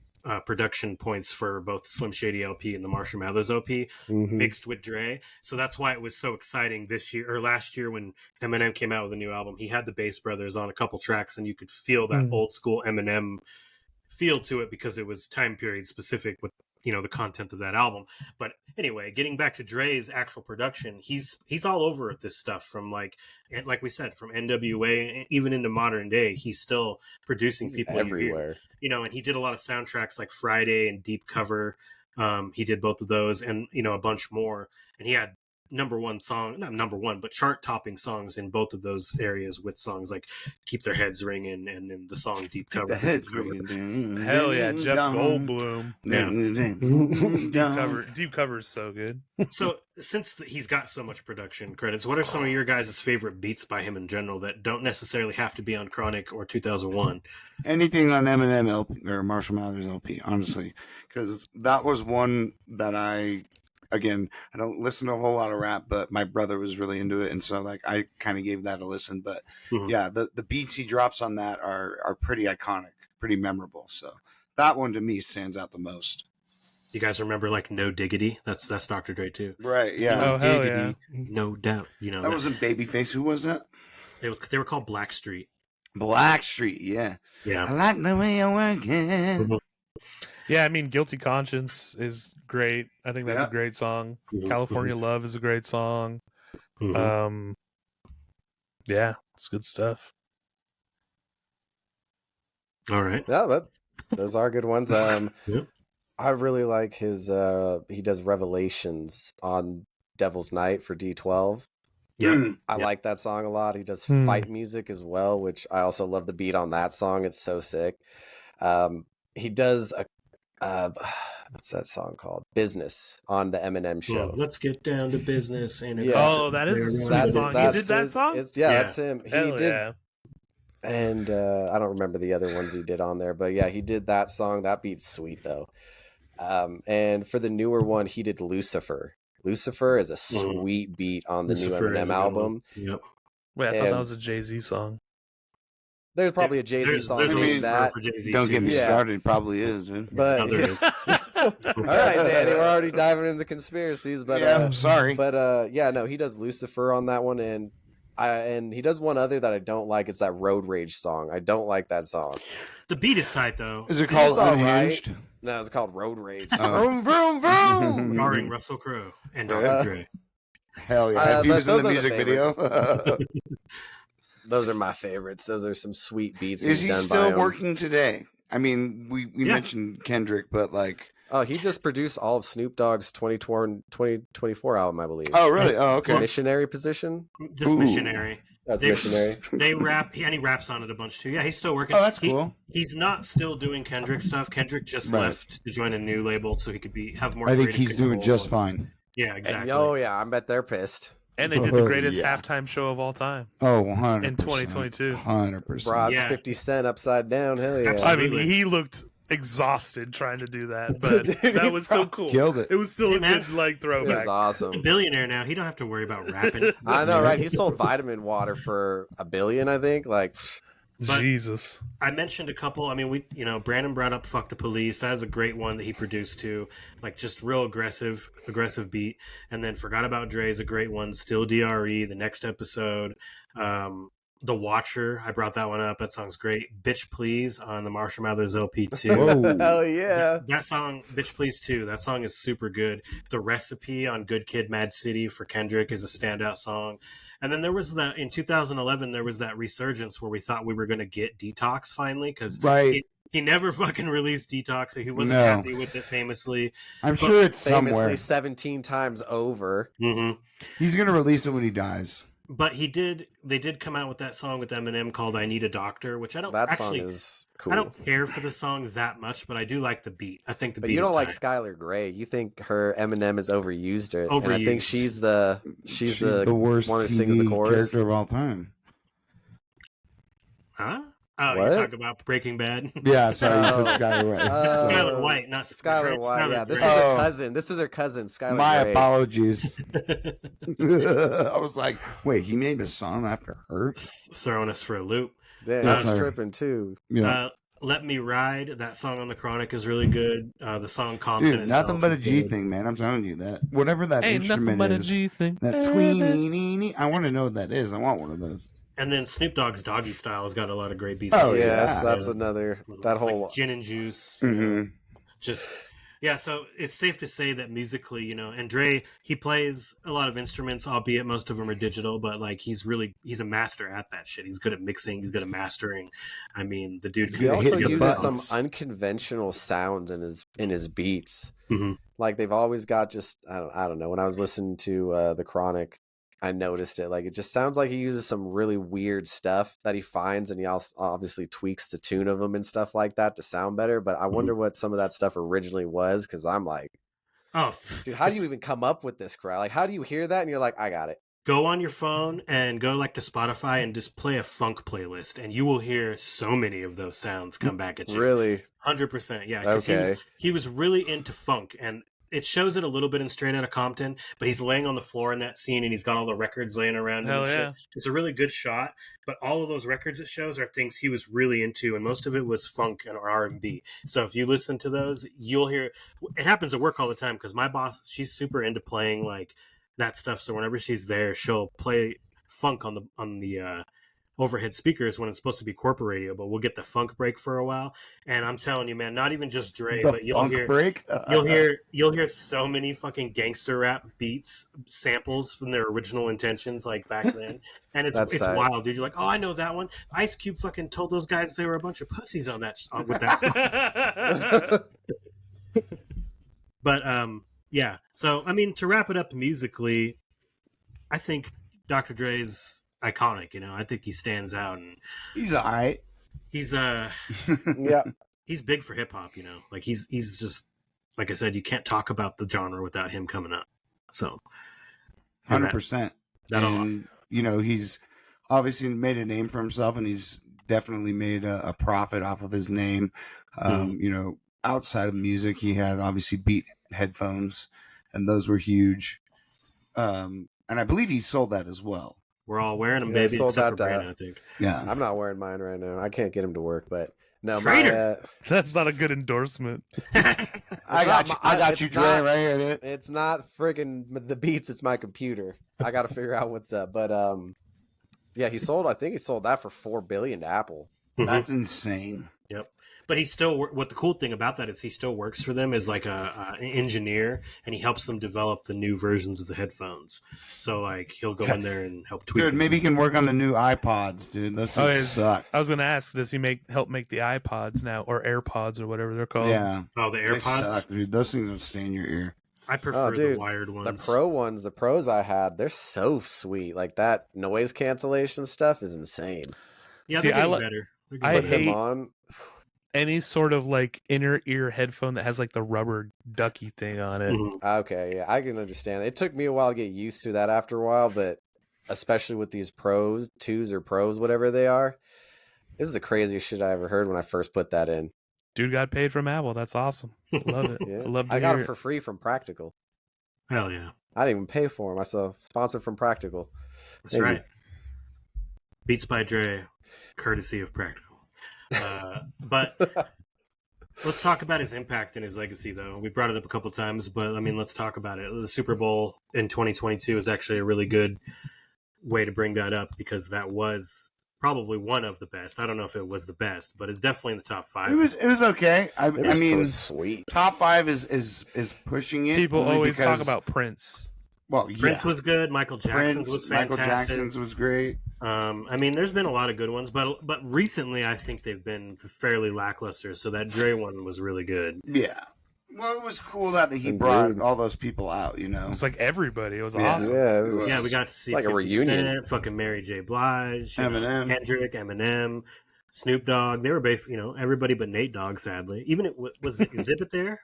production points for both the Slim Shady LP and the Marshall Mathers LP, mixed with Dre. So that's why it was so exciting this year or last year when Eminem came out with a new album. He had the Bass Brothers on a couple tracks, and you could feel that old school Eminem feel to it because it was time period specific with the content of that album. But anyway, getting back to Dre's actual production, he's all over this stuff from like we said, from NWA even into modern day. He's still producing people
everywhere.
And he did a lot of soundtracks like Friday and Deep Cover. He did both of those, and a bunch more. And he had not number one, but chart topping songs in both of those areas with songs like Keep Their Heads Ringing and then the song Deep Cover.
The heads ringing.
Hell yeah, Jeff Goldblum.
Yeah.
Deep Cover is so good.
So since he's got so much production credits, what are some of your guys' favorite beats by him in general that don't necessarily have to be on Chronic or 2001?
Anything on Eminem LP or Marshall Mathers LP, honestly, because that was one that I don't listen to a whole lot of rap, but my brother was really into it, and so I kind of gave that a listen. But yeah, the beats he drops on that are pretty iconic, pretty memorable. So that one to me stands out the most.
You guys remember No Diggity? That's Dr. Dre too.
Right? Yeah.
Oh hell yeah.
No doubt.
That wasn't Babyface. Who was that?
They were called Blackstreet.
Blackstreet. Yeah.
Yeah.
I like the way you're working.
Yeah, I mean, Guilty Conscience is great. I think that's a great song. California Love is a great song. Yeah, it's good stuff.
All right.
Yeah, those are good ones. I really like his. He does Revelations on Devil's Night for D12.
Yeah,
I like that song a lot. He does fight music as well, which I also love the beat on that song. It's so sick. He does what's that song called? Business on the Eminem show.
Let's get down to business. And
that is a sweet song. He did that song?
That's him. He
Hell
did.
Yeah.
And I don't remember the other ones he did on there, but yeah, he did that song. That beat's sweet though. And for the newer one, he did Lucifer. Lucifer is a sweet beat on the new Eminem album.
Yep.
Wait, I thought that was a Jay-Z song.
There's probably a Jay-Z song
there's
that.
for Jay-Z
Don't
too.
get me started. It probably is, dude.
But
No, there is.
all right, Danny, we're already diving into conspiracies. But
I'm sorry.
But yeah, no, he does Lucifer on that one, and he does one other that I don't like. It's that Road Rage song. I don't like that song.
The beat is tight though.
Is it called
It's all
Unhinged?
No, it's called Road Rage.
Oh.
Vroom, vroom, vroom.
Starring Russell Crowe and Dr.
Yes.
Dre.
Hell yeah. Have you
those
seen the
are the
music video?
Those are my favorites. Those are some sweet beats.
Is
he's
he
done by
still
him.
working today? I mean, we mentioned Kendrick, but
Oh, he just produced all of Snoop Dogg's 2024 album, I believe.
Oh, really? Oh, okay.
Missionary Position?
Just Missionary.
That's Missionary.
They rap, and he raps on it a bunch too. Yeah, he's still working.
Oh, that's cool.
He's not still doing Kendrick stuff. Kendrick just left to join a new label so he could have more.
I think
creative
he's doing
control.
just fine.
Yeah, exactly.
Oh, yeah, I bet they're pissed.
And they did the greatest
Yeah.
halftime show of all time
Oh, 100%.
in 2022.
100%.
Brod's
Yeah.
50 Cent upside down. Hell yeah.
I mean,
Absolutely.
he looked exhausted trying to do that, but
Dude,
that was so cool.
Killed it.
It was still a
man.
good
He's
throwback.
He's a
awesome.
billionaire now. He don't have to worry about rapping.
I know, right? He sold vitamin water for $1 billion, I think. Like,
But
Jesus.
I mentioned a couple. I mean, Brandon brought up "Fuck the Police." That is a great one that he produced too. Like just real aggressive beat. And then "Forgot About Dre" is a great one. Still Dre. The Next Episode. The Watcher. I brought that one up. That song's great. "Bitch Please" on the Marshall Mathers LP too.
Whoa.
Hell yeah.
That song, "Bitch Please" too. That song is super good. "The Recipe" on "Good Kid, Mad City" for Kendrick is a standout song. And then there was in 2011, there was that resurgence where we thought we were going to get Detox finally because
Right.
he never fucking released Detox. He wasn't
No.
happy with it famously.
I'm sure it's
Famously
somewhere.
17 times over.
Mm-hmm.
He's gonna release it when he dies.
But they did come out with that song with Eminem called "I Need a Doctor," which I don't
That
actually.
song is cool.
I don't care for the song that much, but I do like the beat. I think the
But
beat
you
is
don't like
tight.
Skylar Grey. You think her Eminem is overused her. And I think
Overused.
she's
the worst
one who
TV
sings the chorus.
character of all time.
Huh? Oh,
What?
you're talking about Breaking Bad?
Yeah, sorry, you
Oh.
said Skylar White.
Skylar White, not
Skylar White. Yeah, this is
Grey.
her
Oh.
cousin. This is her cousin, Skylar
My
Grey.
apologies. I was like, wait, he named a song after her?
Throwing us for a loop.
Yeah,
Yeah,
she's
sorry.
tripping too.
Yeah.
"Let Me Ride," that song on the Chronic is really good. The song "Compton"
Dude,
itself
nothing but a
is
G
good.
thing, man. I'm telling you that. Whatever that
Ain't nothing
instrument
but a
is,
G thing.
that squeenie, I want to know what that is. I want one of those.
And then Snoop Dogg's "Doggy Style" has got a lot of great beats.
Oh,
on it.
yeah.
That's another that whole
like Gin and Juice.
Mm-hmm.
Just yeah, so it's safe to say that musically, and Dre, he plays a lot of instruments, albeit most of them are digital, but like he's a master at that shit. He's good at mixing, he's good at mastering. I mean, the dude
He's
he
good at
also
hitting the
uses some
buttons.
unconventional sounds in his beats.
Mhm.
Like they've always got just I don't know. When I was listening to the Chronic, I noticed it. Like it just sounds like he uses some really weird stuff that he finds, and he also obviously tweaks the tune of them and stuff like that to sound better. But I wonder what some of that stuff originally was, because I'm like,
Oh,
dude, how do you even come up with this crowd? Like, how do you hear that and you're like, I got it?
go on your phone and go like to Spotify and just play a funk playlist, and you will hear so many of those sounds come back at you.
Really?
100%, yeah. 'Cause
Okay.
he was really into funk, and it shows it a little bit in Straight Outta Compton, but he's laying on the floor in that scene, and he's got all the records laying around him.
Hell
and shit.
yeah.
It's a really good shot, but all of those records it shows are things he was really into, and most of it was funk and R&B. So if you listen to those, you'll hear. It happens at work all the time because my boss, she's super into playing like that stuff. So whenever she's there, she'll play funk on the overhead speakers when it's supposed to be corporate radio, but we'll get the funk break for a while. And I'm telling you, man, not even just Dre,
The
but you'll
funk
hear
break?
you'll hear so many fucking gangster rap beats samples from their original intentions like back then. And it's
That's tight.
wild, dude. You're like, oh, I know that one. Ice Cube fucking told those guys they were a bunch of pussies on that with that song. But yeah. So I mean, to wrap it up musically, I think Dr. Dre's iconic. I think he stands out, and
He's all right.
he's
Yeah.
he's big for hip hop. Like he's just like I said, you can't talk about the genre without him coming up. So
100%.
That-
And, he's obviously made a name for himself, and he's definitely made a profit off of his name. Outside of music, he had obviously Beat headphones, and those were huge. And I believe he sold that as well.
we're all wearing them,
Yeah,
baby,
sold
except for
that,
Brandon, I think.
Yeah.
I'm not wearing mine right now. I can't get him to work, but no,
Traitor.
That's not a good endorsement.
I got you. I got
it's
you, Dre,
not-
right here. Dude.
it's not friggin' the beats. It's my computer. I got to figure out what's up. But yeah, I think he sold that for $4 billion to Apple.
That's insane.
Yep. But he still. What the cool thing about that is he still works for them as like an engineer, and he helps them develop the new versions of the headphones. So like he'll go in there and help tweak.
Dude,
them.
maybe he can work on the new iPods, dude. Those things suck.
I was gonna ask, does he help make the iPods now, or AirPods, or whatever they're called?
Yeah.
Oh, the
They
AirPods.
suck, dude. Those things don't stay in your ear.
I prefer
dude,
the wired ones.
The pros I had, they're so sweet. Like that noise cancellation stuff is insane.
Yeah,
See,
they're
I
getting
like-
better. They're
I
getting
Put them
hate-
on.
Any sort of like inner ear headphone that has like the rubber ducky thing on it.
Mhm.
Okay, yeah, I can understand. It took me a while to get used to that after a while, but especially with these Pros, 2s or Pros, whatever they are, this is the craziest shit I ever heard when I first put that in.
Dude got paid from Apple. That's awesome. Love it.
Yeah.
I love to
I got
hear
them
it.
for free from Practical.
Hell yeah,
I didn't even pay for them. I saw sponsored from Practical.
that's
Thank you.
right. Beats by Dre. courtesy of Practical. But let's talk about his impact and his legacy, though. We brought it up a couple times, but I mean, let's talk about it. The Super Bowl in 2022 is actually a really good way to bring that up because that was probably one of the best. I don't know if it was the best, but it's definitely in the top 5.
It was okay. I
It was
mean,
sweet.
top 5 is pushing it.
People
only
always
because,
talk about Prince.
Well, yeah,
Prince was good. Michael Jackson's was fantastic.
Michael Jackson's was great.
I mean, there's been a lot of good ones, but recently I think they've been fairly lackluster. So that Dre one was really good.
Yeah. Well, it was cool that he
Indeed.
brought all those people out, you know.
It was like everybody. It was
Yeah.
awesome.
Yeah, it was
Yeah, we got to see
like a
50
reunion.
Cent, fucking Mary J. Blige,
Eminem.
Kendrick, Eminem, Snoop Dogg. They were basically, everybody but Nate Dogg, sadly. Even was Exhibit there?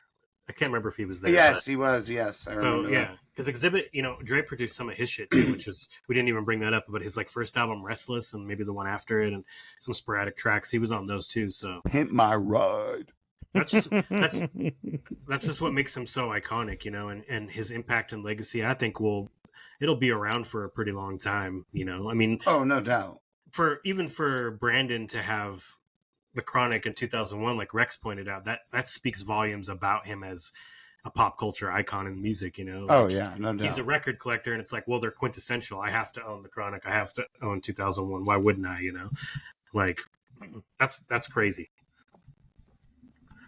I can't remember if he was there.
Yes, he was. Yes, I remember.
So yeah, because Exhibit, Dre produced some of his shit too, which is we didn't even bring that up, but his like first album, Restless, and maybe the one after it, and some sporadic tracks, he was on those too. So
Pimp My Ride.
that's just what makes him so iconic, and his impact and legacy. I think it'll be around for a pretty long time. I mean,
Oh, no doubt.
for Brandon to have the Chronic in 2001, like Rex pointed out, that speaks volumes about him as a pop culture icon in music.
Oh yeah, no doubt.
He's a record collector, and it's like, well, they're quintessential. I have to own the Chronic. I have to own 2001. Why wouldn't I? Like that's crazy.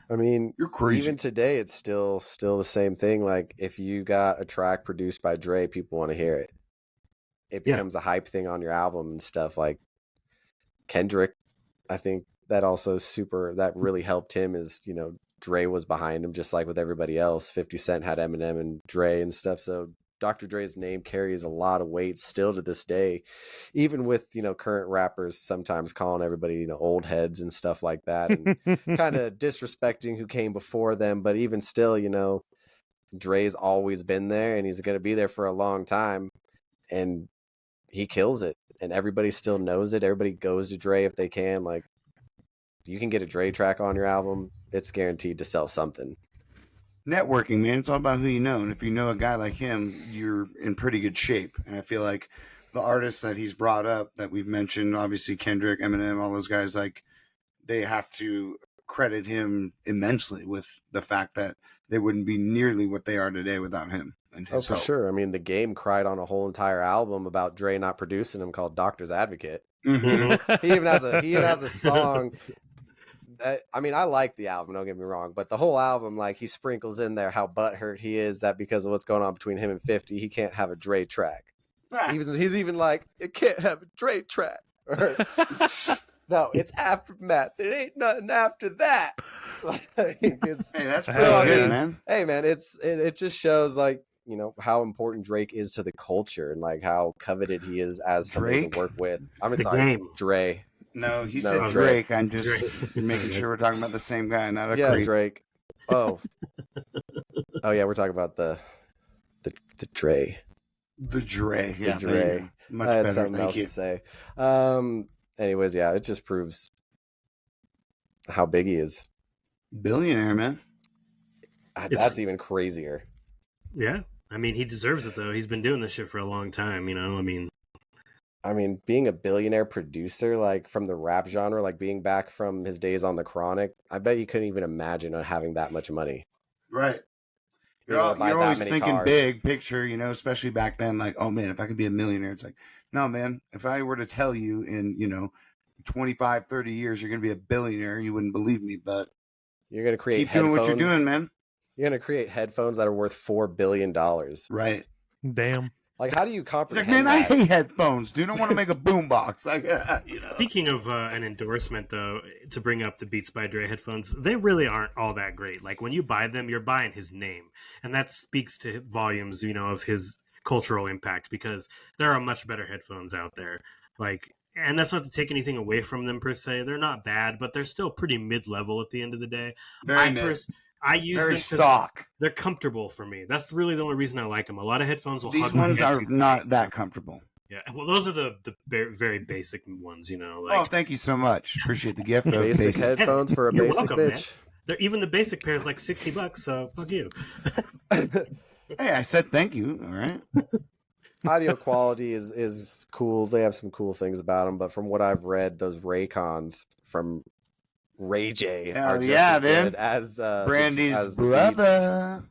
I mean,
You're crazy.
even today, it's still the same thing. Like, if you got a track produced by Dre, people want to hear it. It
Yeah.
becomes a hype thing on your album and stuff. Like Kendrick, I think that also that really helped him is, Dre was behind him just like with everybody else. 50 Cent had Eminem and Dre and stuff. So Dr. Dre's name carries a lot of weight still to this day, even with, current rappers sometimes calling everybody, old heads and stuff like that and kind of disrespecting who came before them. But even still, Dre's always been there and he's going to be there for a long time. And he kills it. And everybody still knows it. Everybody goes to Dre if they can. Like, you can get a Dre track on your album, it's guaranteed to sell something.
Networking, man. It's all about who you know. And if you know a guy like him, you're in pretty good shape. And I feel like the artists that he's brought up that we've mentioned, obviously Kendrick, Eminem, all those guys, like they have to credit him immensely with the fact that they wouldn't be nearly what they are today without him and his
For
help.
sure. I mean, The Game cried on a whole entire album about Dre not producing him called Doctor's Advocate.
Mhm.
He even has a song. I mean, I like the album, don't get me wrong, but the whole album, like, he sprinkles in there how butthurt he is that because of what's going on between him and 50, he can't have a Dre track. He's even like, it can't have a Dre track. Or, no, it's Aftermath. It ain't nothing after that. Like, it's,
Hey, that's pretty
Hell
good,
yeah.
man.
hey man, it just shows like, how important Drake is to the culture and like how coveted he is as somebody
Drake?
to work with. I'm
The
sorry,
Game.
Dre.
No, he
No,
said
Drake.
Drake. I'm just making sure we're talking about the same guy, not a
Yeah,
creep.
Drake. Oh, yeah, we're talking about the Dre.
The Dre. Yeah,
The
there you
Dre.
go. Much
I had
better.
something
Thank
else
you.
to say. Anyways, yeah, it just proves how big he is.
Billionaire, man.
That's even crazier.
Yeah, I mean, he deserves it though. He's been doing this shit for a long time.
I mean, being a billionaire producer, like from the rap genre, like being back from his days on the Chronic, I bet you couldn't even imagine having that much money.
Right.
Being able to buy
You're
that
always
many
thinking
cars.
big picture, especially back then, like, oh man, if I could be a millionaire, it's like, no, man, if I were to tell you in, 25, 30 years, you're going to be a billionaire, you wouldn't believe me, but
You're gonna create
keep doing what you're
headphones-
doing, man.
You're gonna create headphones that are worth $4 billion.
Right.
Damn.
Like, how do you
It's like,
comprehend
man, I
that?
hate headphones, dude. I want to make a boombox. Like,
Speaking of an endorsement, though, to bring up the Beats by Dre headphones, they really aren't all that great. Like when you buy them, you're buying his name, and that speaks to volumes, of his cultural impact because there are much better headphones out there. Like, and that's not to take anything away from them per se. They're not bad, but they're still pretty mid-level at the end of the day. I use
very
them.
stock.
They're comfortable for me. That's really the only reason I like them. A lot of headphones will
These
hug my
ones
neck
are
too
not
tight.
that comfortable.
Yeah, well, those are the very, very basic ones.
Oh, thank you so much. Appreciate the gift. Of
Basic headphones for a
You're
basic
welcome, man.
bitch.
They're, even the basic pair is like $60, so fuck you.
Hey, I said thank you. All right.
Audio quality is cool. They have some cool things about them, but from what I've read, those Raycons from Ray J
Hell
are just
yeah,
as good
dude.
as
Brandy's
as the Beats.
brother.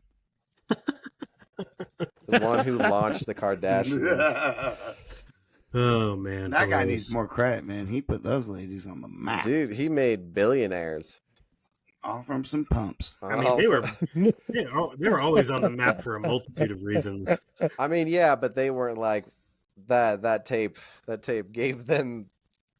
The one who launched the Kardashians.
Oh man,
That guy
hilarious.
needs more credit, man. He put those ladies on the map.
Dude, he made billionaires.
All from some pumps.
I mean, they were always on the map for a multitude of reasons.
I mean, yeah, but they weren't like that. That tape gave them,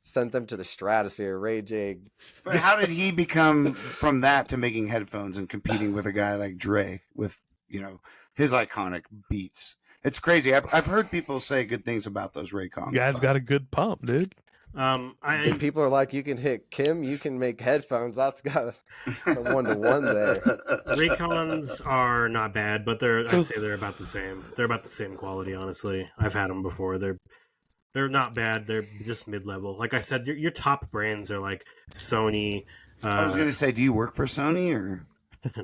sent them to the stratosphere. Ray J.
But how did he become from that to making headphones and competing with a guy like Dre with, you know, his iconic beats? It's crazy. I've heard people say good things about those Raycons.
Guy's got a good pump, dude.
Dude, people are like, you can hit Kim, you can make headphones. That's got a 1-to-1 there.
Raycons are not bad, but I'd say they're about the same. They're about the same quality, honestly. I've had them before. They're not bad. They're just mid-level. Like I said, your top brands are like Sony.
I was going to say, do you work for Sony or?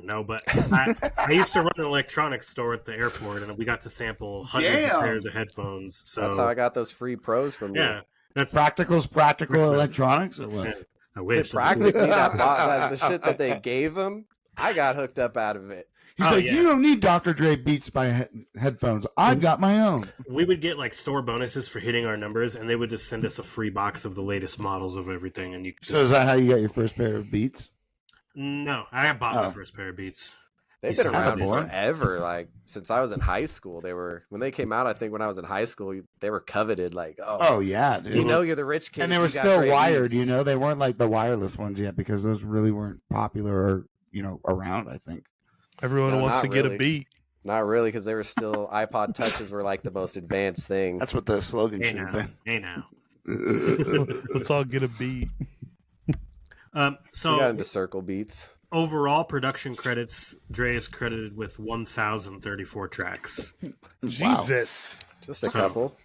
No, but I used to run an electronics store at the airport, and we got to sample hundreds of pairs of headphones. So
that's how I got those free pros from you.
Yeah, that's
practical electronics or what?
Yeah, I wish.
Practically the shit that they gave him, I got hooked up out of it.
He's like, you don't need Dr. Dre Beats by headphones. I've got my own.
We would get like store bonuses for hitting our numbers, and they would just send us a free box of the latest models of everything. And you
So is that how you got your first pair of Beats?
No, I bought my first pair of Beats.
They've been around forever. Like since I was in high school, when they came out. I think when I was in high school, they were coveted. Like,
oh yeah, dude.
You know, you're the rich kid,
and they were still wired. Beats. You know, they weren't like the wireless ones yet because those really weren't popular or around. I think
everyone wants to get a beat.
Not really, because they were still iPod touches were like the most advanced thing.
That's what the slogan should have been.
Hey now,
let's all get a beat.
So
we got into circle beats.
Overall production credits, Dre is credited with 1,034 tracks.
Jesus.
Just a couple.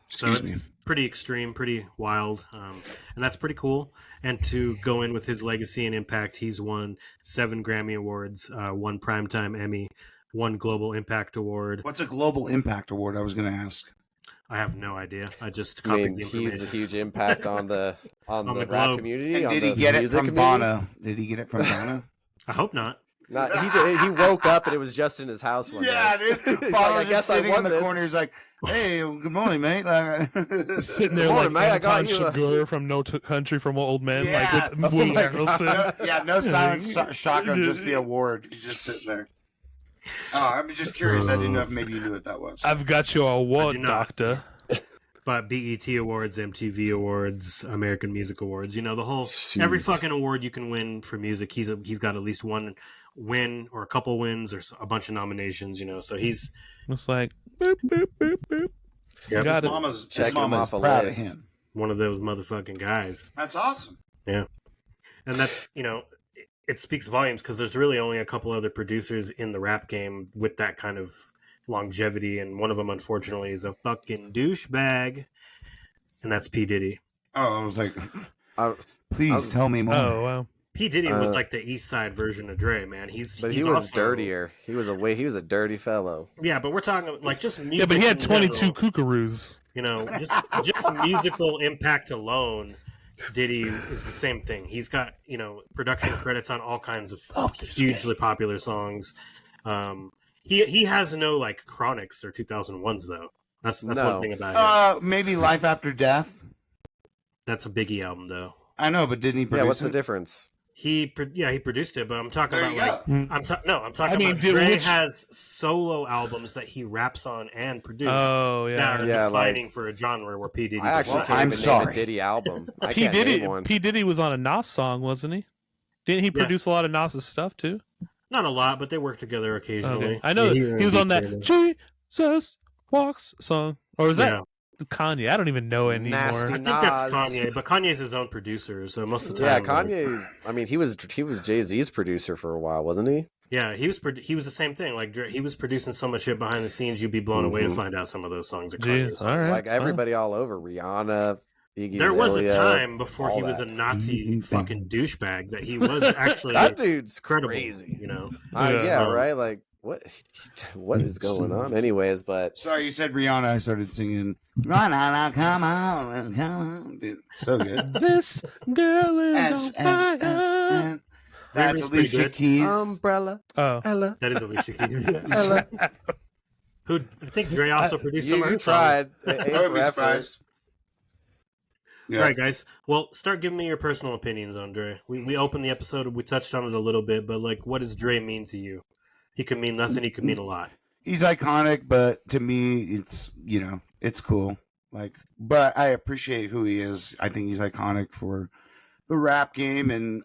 So it's pretty extreme, pretty wild, and that's pretty cool. And to go in with his legacy and impact, he's won 7 Grammy Awards, 1 Primetime Emmy, 1 Global Impact Award.
What's a Global Impact Award? I was going to ask.
I have no idea. I just copied the information.
He's a huge impact on the rap
globe.
community.
And did he get it from Bono? Did he get it from Bono?
I hope not.
He woke up and it was just in his house one day.
Dude. Bono's just sitting in the corner. He's like, "Hey, good morning, mate."
Sitting there like Anton Chigurh from No Country for Old Men, like with Woody Harrelson.
No silent shotgun, just the award. He's just sitting there. Oh, I'm just curious. I didn't know if maybe you knew what that was.
I've got your award, doctor.
But BET Awards, MTV Awards, American Music Awards, the whole every fucking award you can win for music, he's got at least one win or a couple wins or a bunch of nominations, so he's
it's like boop boop boop boop.
Yep.
His mama's proud of him.
One of those motherfucking guys.
That's awesome.
Yeah, and that's it speaks volumes because there's really only a couple other producers in the rap game with that kind of longevity, and one of them unfortunately is a fucking douchebag, and that's P. Diddy.
Oh, I was like, please tell me more.
Oh wow.
P. Diddy was like the East Side version of Dre, man.
He was dirtier. He was a dirty fellow.
Yeah, but we're talking like just music.
Yeah, but he had 22 kookaroos.
Just musical impact alone. Diddy is the same thing. He's got production credits on all kinds of hugely popular songs. He has no like Chronics or 2001s though. That's one thing about him.
Maybe Life After Death.
That's a Biggie album though.
I know, but didn't he produce
what's the difference?
He produced it, but I'm talking
there
about I'm talking about Dre has solo albums that he raps on and produced.
Oh yeah,
that are defining for a genre where P. Diddy.
I actually can't even name a Diddy album.
P. Diddy was on a Nas song, wasn't he? Didn't he produce a lot of Nas's stuff too?
Not a lot, but they work together occasionally.
Okay. I know he was on that Jesus Walks song, or was that Kanye? I don't even know anymore.
Nasty
I think that's Kanye, but Kanye's his own producer, so most of the
time.
Yeah,
Kanye. I mean, he was Jay-Z's producer for a while, wasn't he?
Yeah, he was the same thing. Like he was producing so much shit behind the scenes, you'd be blown away to find out some of those songs are Kanye's.
Right.
Like everybody all over Rihanna. Iggy
there was
Azalea,
a time before he was a Nazi fucking douchebag that he was actually
that dude's
credible,
crazy.
Yeah,
right. Like what is going on? Anyways, but
Sorry, you said Rihanna. I started singing. Rihanna, come on. Dude, so good.
This girl is on fire.
S. That's
Riri's pretty
Alicia
good.
Keys.
Umbrella,
Oh,
Ella,
That is Alicia Keys.
Ella.
Who I think Dre also produced some of
You
her songs.
tried.
I would be surprised. Yeah.
All right, guys. Well, start giving me your personal opinions on Dre. We opened the episode. We touched on it a little bit, but like, what does Dre mean to you? He could mean nothing. He could mean a lot.
He's iconic, but to me, it's it's cool. Like, but I appreciate who he is. I think he's iconic for the rap game, and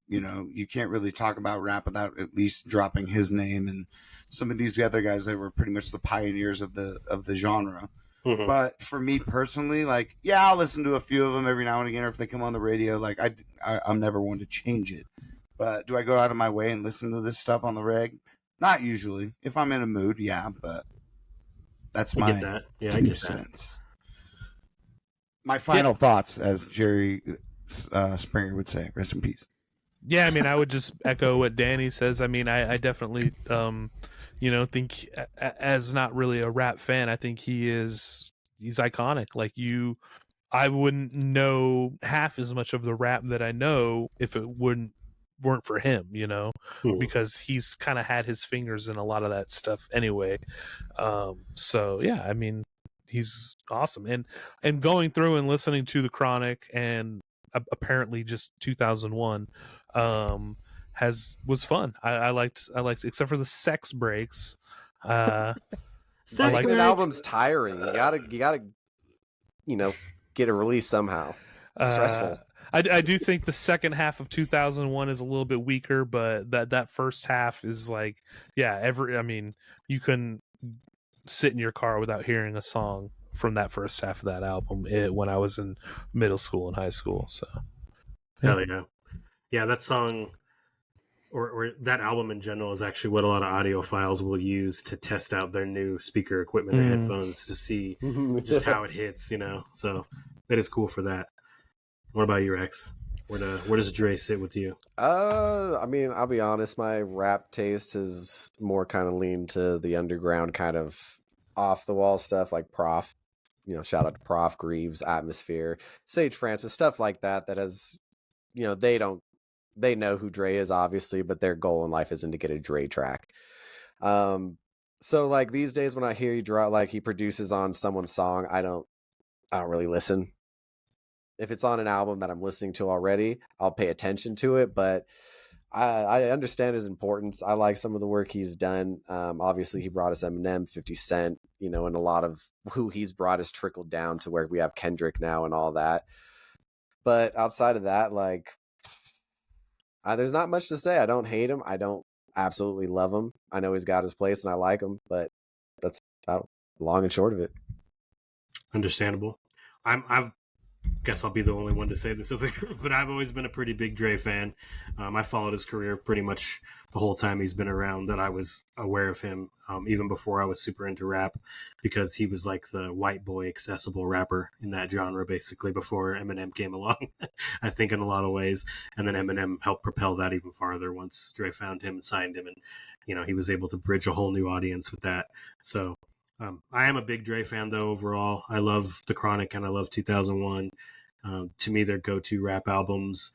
you can't really talk about rap without at least dropping his name and some of these other guys that were pretty much the pioneers of the genre.
Mhm.
But for me personally, like, yeah, I'll listen to a few of them every now and again, or if they come on the radio. Like, I'm never one to change it. But do I go out of my way and listen to this stuff on the reg? Not usually. If I'm in a mood, yeah. But that's
I
my
get that. Yeah, I
2
get that.
cents. My final thoughts, as Jerry Springer would say. Rest in peace.
yeah. I mean, I would just echo what Danny says. I mean, I definitely, think as not really a rap fan, I think he's iconic. Like I wouldn't know half as much of the rap that I know if it weren't for him,
Mhm.
because he's kind of had his fingers in a lot of that stuff anyway. So yeah, I mean, he's awesome. And going through and listening to the Chronic and apparently just 2001 was fun. I liked except for the sex breaks.
Sex
like-
Making an
break.
album's tiring. You gotta, get a release somehow. Stressful.
I do think the second half of 2001 is a little bit weaker, but that first half is like, yeah, you couldn't sit in your car without hearing a song from that first half of that album when I was in middle school and high school. So
Hell yeah. Yeah, that song or that album in general is actually what a lot of audiophiles will use to test out their new speaker equipment, their headphones, to see just how it hits, So that is cool for that. What about you, Rex? Where does Dre sit with you?
I mean, I'll be honest, my rap taste is more kind of lean to the underground kind of off the wall stuff, like Prof, shout out to Prof, Greaves, Atmosphere, Sage Francis, stuff like that has, they know who Dre is, obviously, but their goal in life isn't to get a Dre track. So like these days when I hear you draw, like he produces on someone's song, I don't really listen. If it's on an album that I'm listening to already, I'll pay attention to it, but I understand his importance. I like some of the work he's done. Obviously he brought us Eminem, 50 Cent, and a lot of who he's brought has trickled down to where we have Kendrick now and all that. But outside of that, like, there's not much to say. I don't hate him. I don't absolutely love him. I know he's got his place and I like him, but that's about long and short of it.
Understandable. I've guess I'll be the only one to say this of the group, but I've always been a pretty big Dre fan. I followed his career pretty much the whole time he's been around, that I was aware of him, even before I was super into rap, because he was like the white boy accessible rapper in that genre, basically, before Eminem came along, I think, in a lot of ways. And then Eminem helped propel that even farther once Dre found him and signed him. And, he was able to bridge a whole new audience with that. So I am a big Dre fan, though, overall. I love The Chronic and I love 2001. To me, they're go-to rap albums.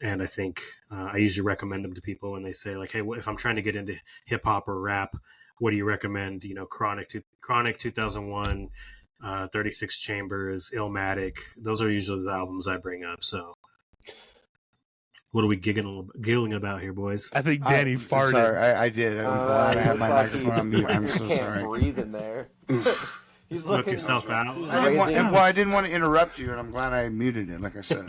And I think I usually recommend them to people when they say, like, hey, if I'm trying to get into hip-hop or rap, what do you recommend? Chronic 2001, 36 Chambers, Illmatic. Those are usually the albums I bring up. So what are we giggling about here, boys?
I think Danny farted.
Sorry, I did. I'm glad I had my
looks like
microphone on mute. I'm so
can't
sorry.
breathe in there. He's
Smoke
looking
yourself out.
he's
I didn't want to interrupt you, and I'm glad I muted it, like I said.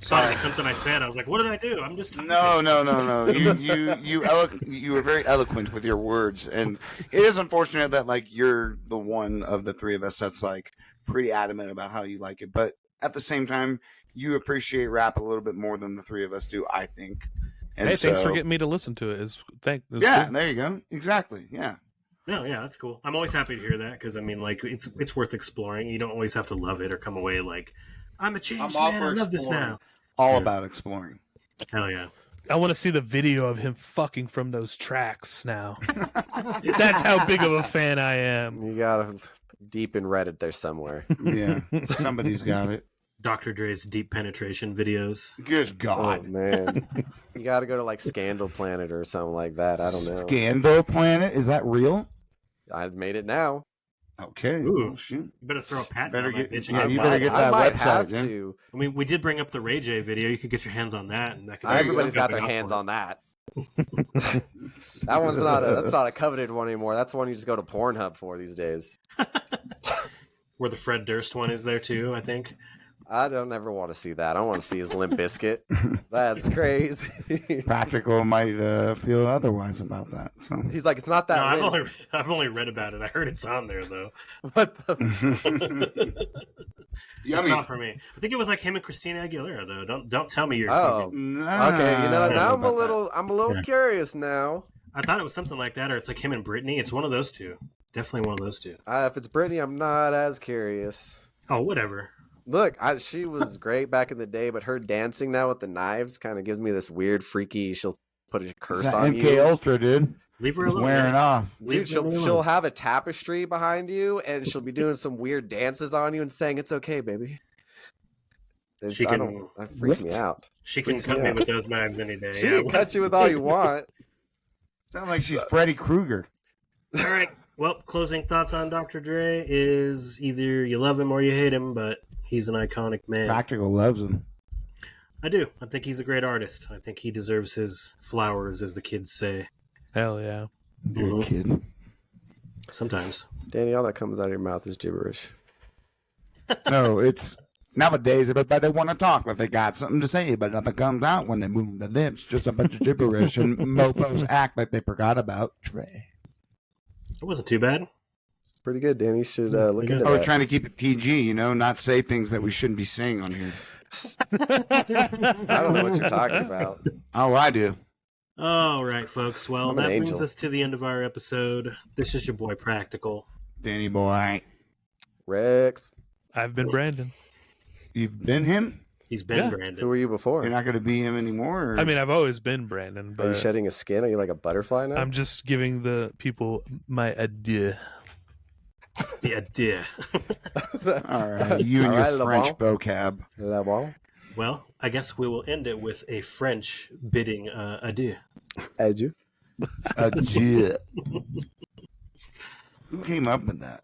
Thought it was something I said. I was like, what did I do? I'm just talking.
No. You were very eloquent with your words, and it is unfortunate that like you're the one of the three of us that's like pretty adamant about how you like it, but at the same time, you appreciate rap a little bit more than the three of us do, I think. And
Hey, thanks for getting me to listen to it.
Yeah, there you go. Exactly. Yeah.
No, yeah, that's cool. I'm always happy to hear that because I mean, like, it's worth exploring. You don't always have to love it or come away like, I'm a changed man. I love this now.
All about exploring.
Hell yeah.
I want to see the video of him fucking from those tracks now. That's how big of a fan I am.
You got deep in Reddit there somewhere.
Yeah, somebody's got it.
Dr. Dre's deep penetration videos.
Good
Oh
God.
man, you got to go to like Scandal Planet or something like that. I don't know.
Scandal Planet? Is that real?
I've made it now.
Okay.
Ooh.
Oh, shoot.
You better throw a patent
Better
on that
get-
bitch.
yeah,
and
you
get
better
it.
get
I
that
might
website,
have
yeah.
to.
I mean, we did bring up the Ray J video. You could get your hands on that. And that could
Everybody's got their
jumping up
hands
for it.
on that. That one's that's not a coveted one anymore. That's one you just go to Pornhub for these days.
Where the Fred Durst one is there too, I think.
I don't ever want to see that. I want to see his Limp Biscuit. That's crazy.
Practical might feel otherwise about that. So
He's like, it's not
No,
that.
I've only read about it. I heard it's on there though.
What the?
It's not for me. I think it was like him and Christina Aguilera though. Don't tell me you're.
Oh,
Fucking,
okay. You know, now I'm a
about
little
Yeah.
curious now.
I thought it was something like that, or it's like him and Britney. It's one of those two. Definitely one of those two.
If it's Britney, I'm not as curious.
Oh, whatever.
Look, she was great back in the day, but her dancing now with the knives kind of gives me this weird, freaky. She'll put a curse
that
on
MK
you.
Ultra, dude.
Leave her
It's
alone.
wearing off.
Dude, she'll have a tapestry behind you, and she'll be doing some weird dances on you and saying, "It's okay, baby."
She
I
can-
don't. That freaks me
What?
out.
She can
freaks
cut
me
me
out.
with those knives any day.
She
Yeah,
can cut you with all you want.
Sounds like she's Freddy Krueger.
All right. Well, closing thoughts on Dr. Dre is either you love him or you hate him, but he's an iconic man.
Practical loves him.
I do. I think he's a great artist. I think he deserves his flowers, as the kids say.
Hell yeah.
You're
Mhm.
a kid.
Sometimes.
Danny, all that comes out of your mouth is gibberish.
No, it's nowadays everybody want to talk like they got something to say, but nothing comes out when they move their lips. Just a bunch of gibberish, and mofos act like they forgot about Dre.
It wasn't too bad.
It's pretty good, Danny. You should look
Yeah.
into
Oh, we're
that.
trying to keep it PG, you know, not say things that we shouldn't be saying on here.
I don't know what you're talking about.
Oh, I do.
All right, folks. Well,
I'm an
that brings
angel.
us to the end of our episode. This is your boy Practical.
Danny boy.
Rex,
I've been Brandon.
You've been him?
He's been
Yeah.
Brandon.
who were you before?
You're not going to be him anymore? Or?
I mean, I've always been Brandon,
Are you
but
shedding a skin? Are you like a butterfly now?
I'm just giving the people my adieu.
The idea.
All right, you and
All
your
right,
French
Laurent.
vocab.
La bon?
Well, I guess we will end it with a French bidding adieu.
Adieu.
Adieu. Who came up with that?